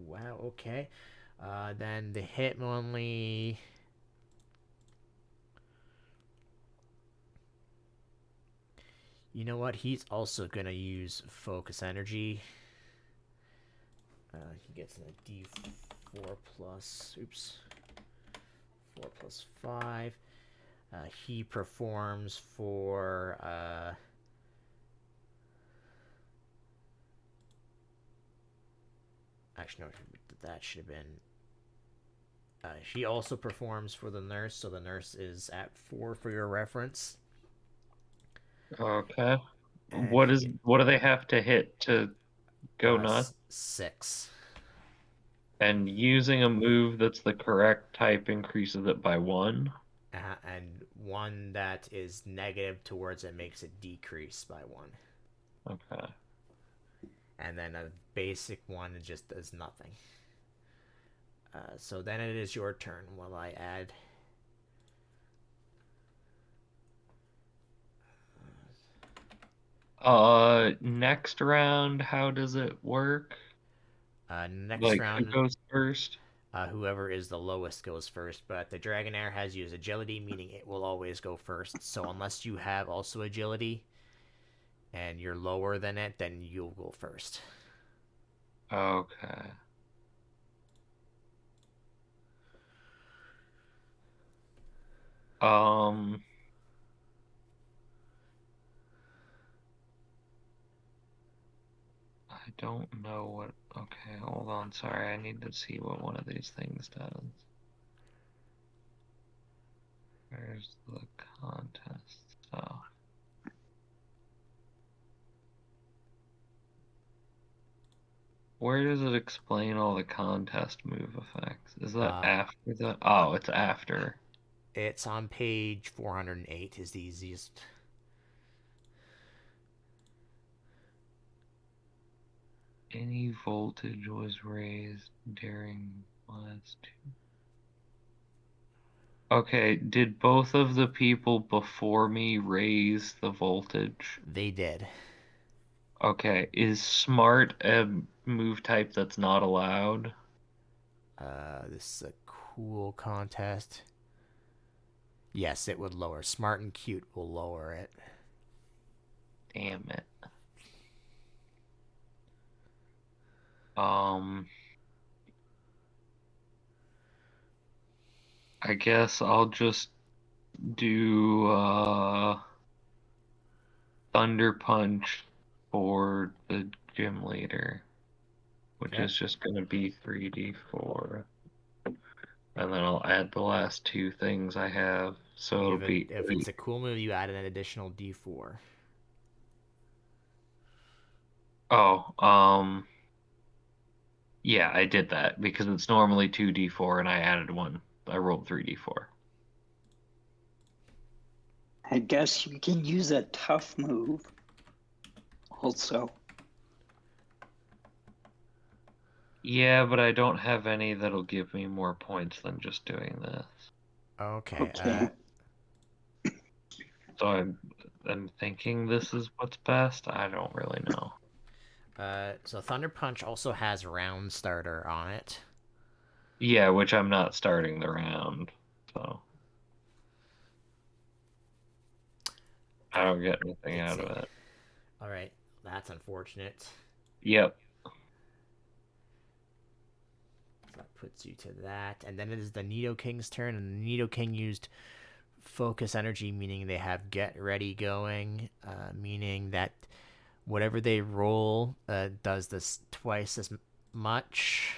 Wow, okay. Then the Hitmonlee You know what? He's also gonna use focus energy. He gets a D4 plus. Oops. 4 plus 5. He performs for. Actually, no, that should have been. He also performs for the nurse, so the nurse is at 4 for your reference. Okay. And What do they have to hit to go nuts? 6. And using a move that's the correct type increases it by 1. And one that is negative towards it makes it decrease by 1. Okay. And then a basic one just does nothing. So then it is your turn while I add. Next round, how does it work? Next Like, who round, goes first? whoever is the lowest goes first, but the Dragonair has used agility, meaning it will always go first. So unless you have also agility and you're lower than it, then you'll go first. Okay. I don't know what. Okay, hold on. Sorry, I need to see what one of these things does. Where's the contest stuff? Where does it explain all the contest move effects? Is that after the? Oh, it's after. It's on page 408 is the easiest. Any voltage was raised during last two. Okay, did both of the people before me raise the voltage? They did. Okay, is smart a move type that's not allowed? This is a cool contest. Yes, it would lower. Smart and cute will lower it. Damn it. I guess I'll just do Thunder Punch for the gym leader, which Okay. is just gonna be 3d4. And then I'll add the last two things I have. So it'll be If it's a cool move, you add an additional D4. Oh, yeah, I did that because it's normally 2d4 and I added one. I rolled 3d4. I guess you can use a tough move also. Yeah, but I don't have any that'll give me more points than just doing this. Okay. Okay. So I'm thinking this is what's best. I don't really know. So Thunder Punch also has Round Starter on it. Yeah, which I'm not starting the round, so I don't get anything out of it. All right, that's unfortunate. Yep. So that puts you to that, and then it is the Nidoking's turn, and the Nidoking used Focus Energy, meaning they have Get Ready going, meaning that whatever they roll does this twice as much.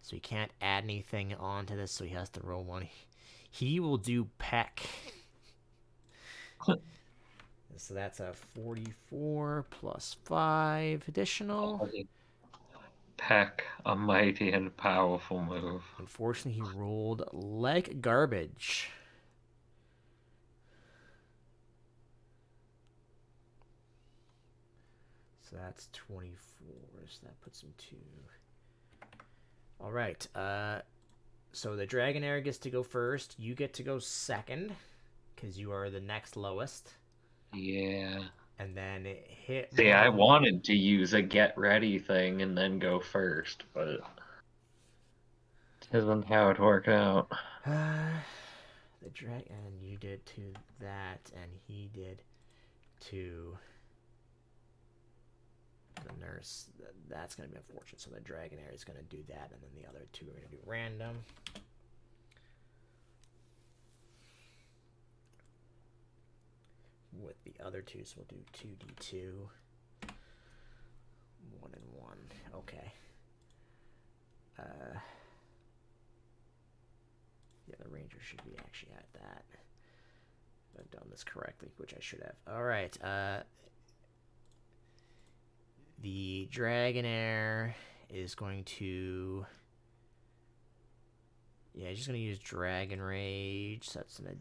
So he can't add anything onto this, so he has to roll one. He will do Peck. So that's a 44 plus 5 additional. Peck, a mighty and powerful move. Unfortunately, he rolled like garbage. So that's 24. So that puts him to. All right. So the Dragonair gets to go first. You get to go second, because you are the next lowest. Yeah. And then it hit. See, I wanted to use a get ready thing and then go first, but it isn't how it worked out. The dragon. You did to that, and he did to the nurse. That's going to be unfortunate. So the Dragonair is going to do that, and then the other two are going to do random. With the other two, so we'll do 2d2. 1 and 1. Okay. Yeah, the Ranger should be actually at that. If I've done this correctly, which I should have. Alright, the Dragonair is going to... Yeah, he's just going to use Dragon Rage. So that's a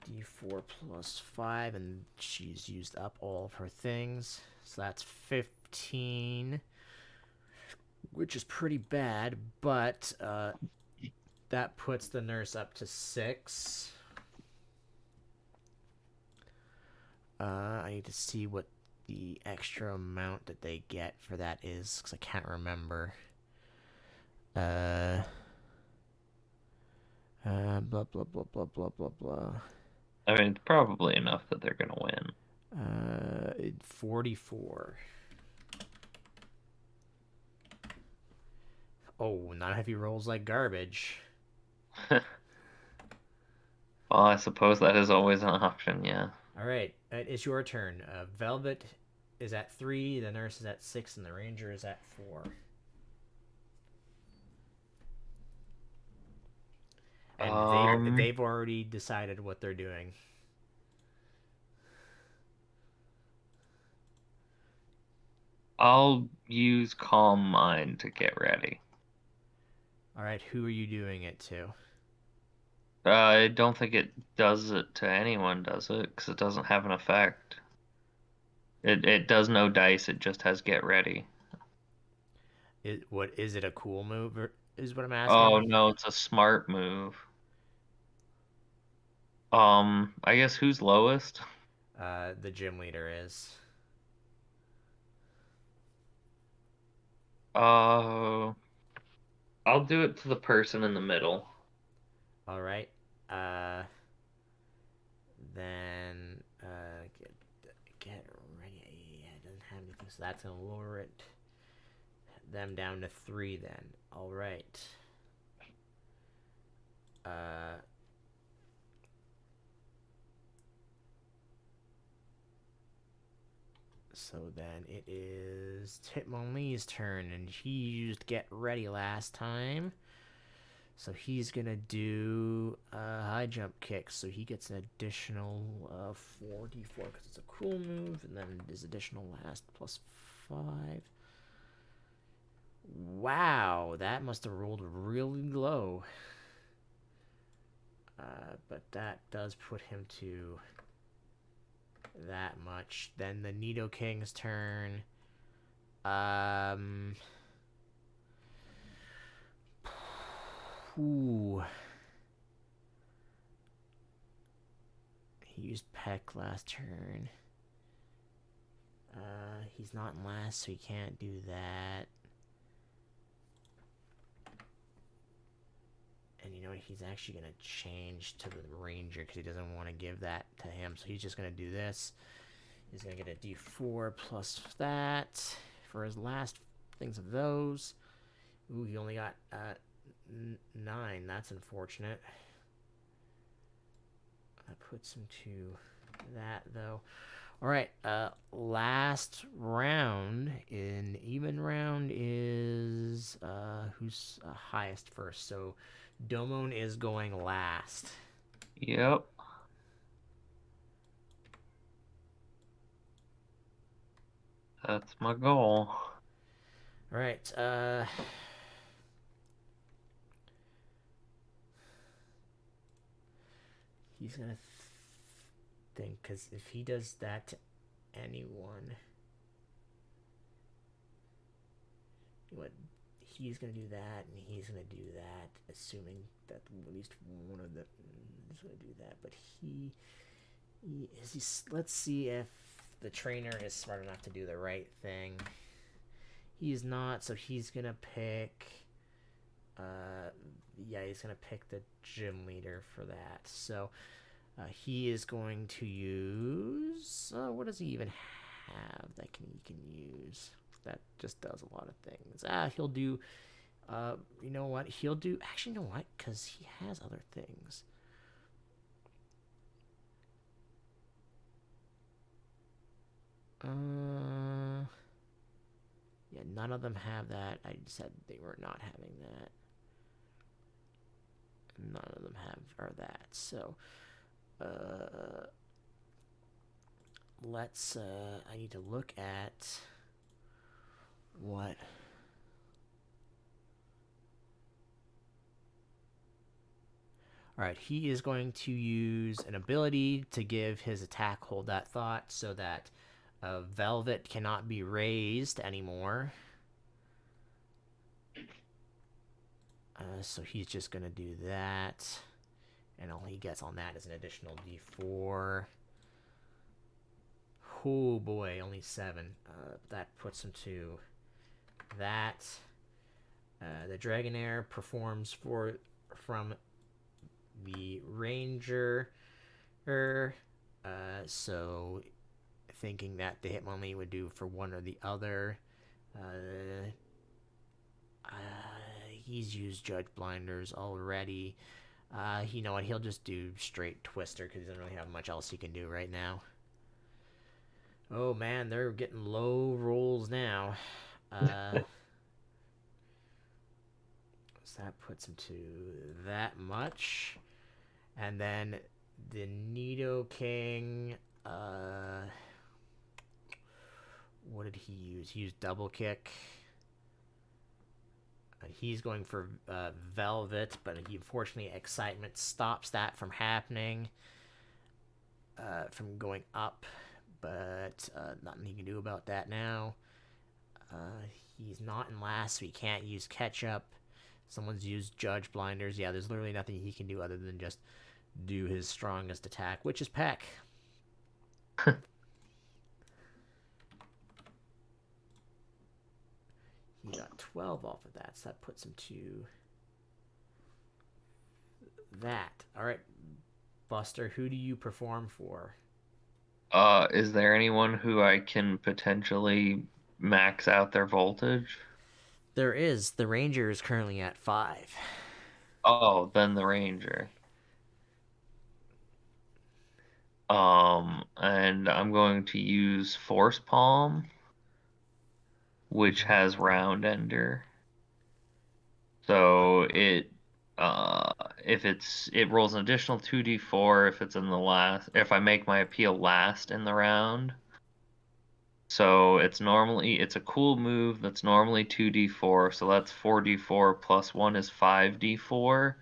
D4 plus 5, and she's used up all of her things. So that's 15, which is pretty bad, but that puts the nurse up to 6. I need to see what the extra amount that they get for that is, because I can't remember. Blah, blah, blah, blah, blah, blah, blah. I mean, it's probably enough that they're gonna win. 44. Oh, not heavy rolls like garbage. Well, I suppose that is always an option, yeah. All right, it's your turn. Velvet is at 3, the nurse is at 6, and the ranger is at 4. And they've already decided what they're doing. I'll use Calm Mind to get ready. All right, who are you doing it to? I don't think it does it to anyone, does it? Because it doesn't have an effect. It does no dice, it just has get ready. What is it, a cool move, is what I'm Oh, asking? no, it's a smart move. I guess who's lowest? The gym leader is. I'll do it to the person in the middle. All right. Then get ready. Yeah, it doesn't have anything, so that's gonna lower them down to 3 then. All right. So then it is Hitmonlee's turn, and he used get ready last time. So he's gonna do high jump kick, so he gets an additional 4d4 because it's a cool move, and then his additional last plus 5. Wow, that must have rolled really low. But that does put him to that much. Then the Nidoking's turn. Ooh. He used Peck last turn. He's not in last, so he can't do that. And you know what? He's actually going to change to the Ranger because he doesn't want to give that to him. So he's just going to do this. He's going to get a D4 plus that for his last things of those. Ooh, he only got 9. That's unfortunate. That puts him to that, though. All right, last round. In even round is who's highest first. So Domon is going last. Yep. That's my goal. All right. He's gonna think, because if he does that to anyone, what he's gonna do that, and he's gonna do that, assuming that at least one of them is gonna do that. But he is he. Let's see if the trainer is smart enough to do the right thing. He's not, so he's gonna pick. Yeah, he's gonna pick the gym leader for that. So He is going to use. What does he even have that he can use? That just does a lot of things. He'll do. You know what? He'll do. Actually, you know what? Because he has other things. Yeah, none of them have that. I said they were not having that. None of them are that. So, let's. I need to look at what. All right, he is going to use an ability to give his attack hold that thought so that Velvet cannot be raised anymore. So he's just going to do that. And all he gets on that is an additional d4. Oh boy, only 7. That puts him to that. The Dragonair performs from the Ranger. So thinking that the Hitmonlee would do for one or the other. He's used Judge Blinders already. You know what? He'll just do straight Twister because he doesn't really have much else he can do right now. Oh man, they're getting low rolls now. So that puts him to that much. And then the Nidoking. What did he use? He used Double Kick. He's going for Velvet, but unfortunately Excitement stops that from happening, from going up, but nothing he can do about that now. He's not in last, so he can't use Ketchup. Someone's used Judge Blinders. Yeah, there's literally nothing he can do other than just do his strongest attack, which is Peck. He got 12 off of that, so that puts him to that. All right, Buster, who do you perform for? Is there anyone who I can potentially max out their voltage? There is. The Ranger is currently at 5. Oh, then the Ranger. And I'm going to use Force Palm, which has Round Ender. So it rolls an additional 2d4 if it's in the last, if I make my appeal last in the round. So it's a cool move that's normally 2d4, so that's 4d4 plus 1 is 5d4.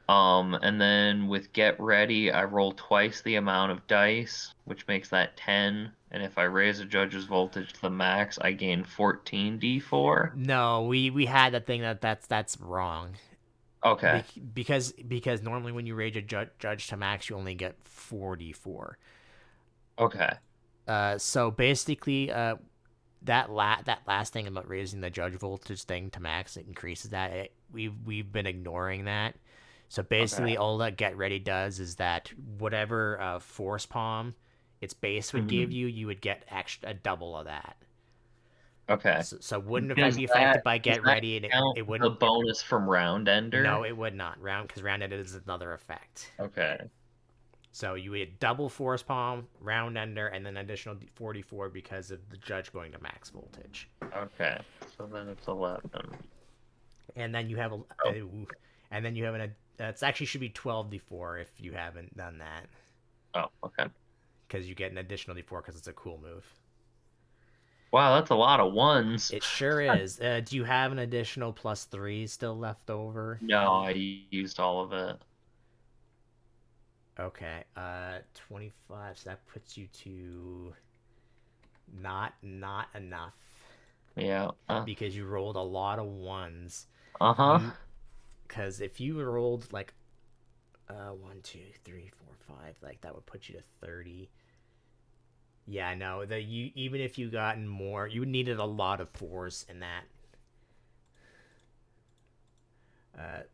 And then with Get Ready, I roll twice the amount of dice, which makes that 10. And if I raise a judge's voltage to the max, I gain 14d4. No, we had that thing that's wrong. Okay. Because normally when you raise a judge to max, you only get 44. Okay. So basically, that last thing about raising the judge voltage thing to max, it increases that. We've been ignoring that. So basically, all that Get Ready does is that whatever Force Palm its base would give you, you would get a double of that. Okay. So wouldn't Does be affected that by does Get that Ready, and count it the wouldn't. bonus from Round Ender? No, it would not. Because Round Ender is another effect. Okay. So you would double Force Palm, Round Ender, and then additional 44 because of the judge going to max voltage. Okay. So then it's 11. And then you have it actually should be 12d4 if you haven't done that. Oh, okay. Because you get an additional d4 because it's a cool move. Wow, that's a lot of ones. It sure is. Do you have an additional +3 still left over? No, I used all of it. Okay. 25. So that puts you to not enough. Yeah. Because you rolled a lot of ones. Uh-huh. Because if you rolled like 1, 2, 3, 4, 5, like that would put you to 30. Yeah, no. Even if you gotten more, you needed a lot of 4s in that.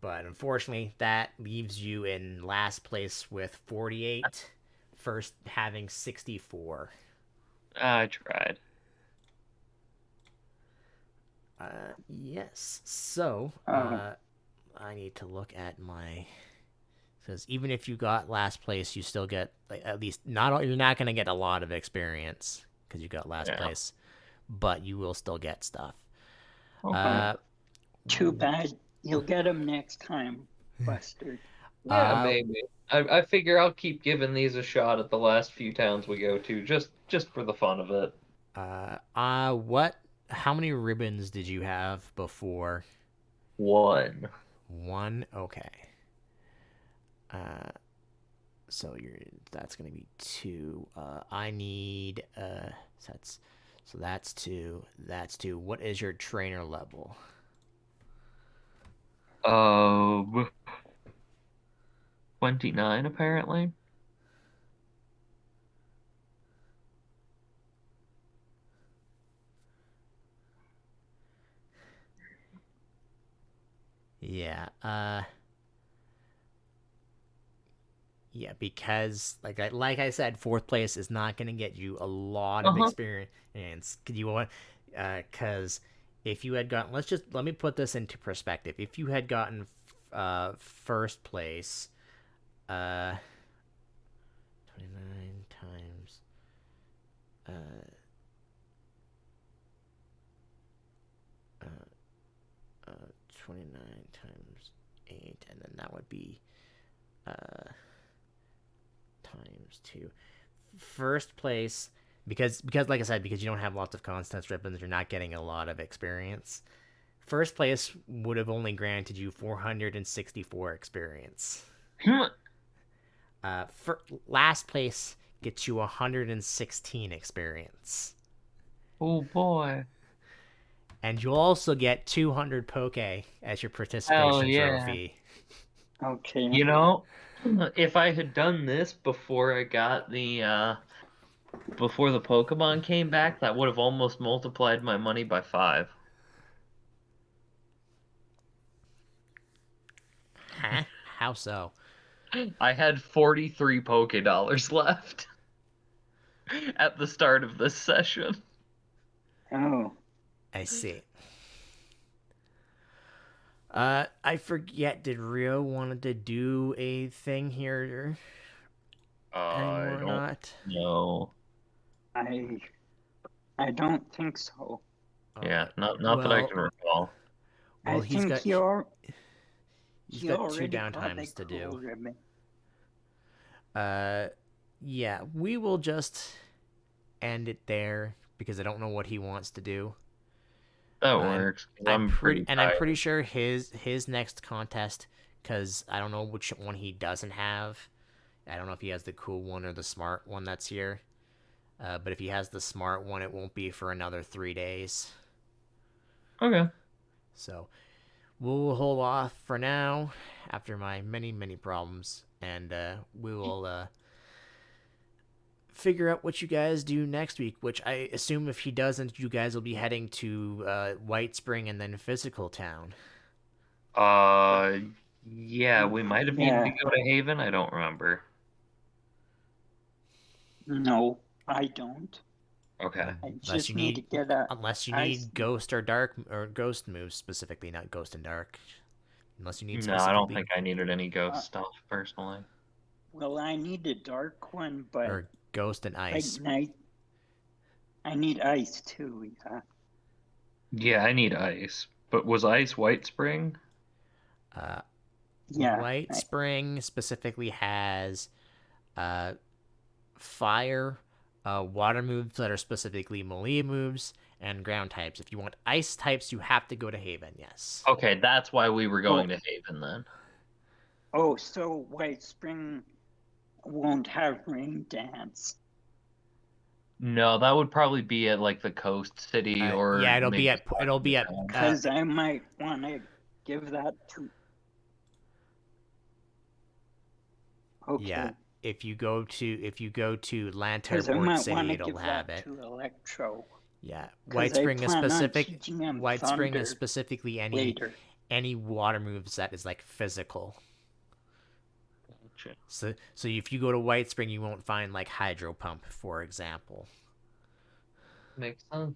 But unfortunately, that leaves you in last place with 48, first having 64. I tried. Yes. So, Oh, I need to look at my. Because even if you got last place, you still get like, at least not. You're not gonna get a lot of experience because you got last Yeah. place, but you will still get stuff. Okay. Uh, too bad. You'll get them next time, Buster. Yeah, uh, maybe. I figure I'll keep giving these a shot at the last few towns we go to, just for the fun of it. what? How many ribbons did you have before? One. One. Okay. Uh, so that's gonna be two. I need so that's two. That's two. What is your trainer level? 29 apparently. Yeah. Yeah, because like I said, fourth place is not gonna get you a lot of Uh-huh. experience. And you want, because if you had gotten, let me put this into perspective. If you had gotten, first place, 29 times, uh, uh, 29 times 8, and then that would be, uh, times 2. First place, because like I said, because you don't have lots of contest ribbons, you're not getting a lot of experience. First place would have only granted you 464 experience. For last place gets you 116 experience, Oh boy. and you'll also get 200 poke as your Hell participation yeah. trophy. Okay. You know, if I had done this before I got before the Pokemon came back, that would have almost multiplied my money by 5. Huh? How so? I had 43 Poke Dollars left at the start of this session. Oh, I see. I forget. Did Rio wanted to do a thing here I anymore or don't not? know. I I don't think so. Yeah, Uh, not that I well, can recall. I he's think got he's he got two already got the downtimes to cool do. ribbon. Uh, yeah, we will just end it there because I don't know what he wants to do. That I'm works. I'm pretty I'm tired. pretty sure his next contest, because I don't know which one he doesn't have. I don't know if he has the cool one or the smart one that's here. But if he has the smart one, it won't be for another 3 days. Okay. So we'll hold off for now after my many problems, and we will figure out what you guys do next week. Which I assume if he doesn't, you guys will be heading to White Spring and then Physical Town. Uh, yeah, we might have needed to Yeah, go to Haven. I don't remember. no, I don't. Okay. I Unless you just need to need, get a unless you ice. need Ghost or Dark or Ghost moves specifically, not Ghost and Dark. Unless you need No, I don't specifically think I needed any Uh, ghost stuff personally. well, I need a dark one, but or Ghost and right Ice. now I need ice too. Yeah. Yeah, I need ice. But was ice White Spring? Uh, Yeah. White Spring specifically has uh, fire, water moves that are specifically melee moves, and ground types. If you want ice types, you have to go to Haven. Yes. Okay, that's why we were Oh, going to Haven then. oh, so White Spring won't have rain dance. No, that would probably be at like the coast city Yeah, or maybe it'll the be at town. Because I might want to give that to. yeah. Okay. If you go to Lantern Because I Port might want City, to it'll give have that it. to Electro. Yeah, Because I plan on teaching him White Spring is Thunder specifically any later. any water moves that is like physical. Gotcha. So if you go to White Spring, you won't find like Hydro Pump, for example. Makes sense.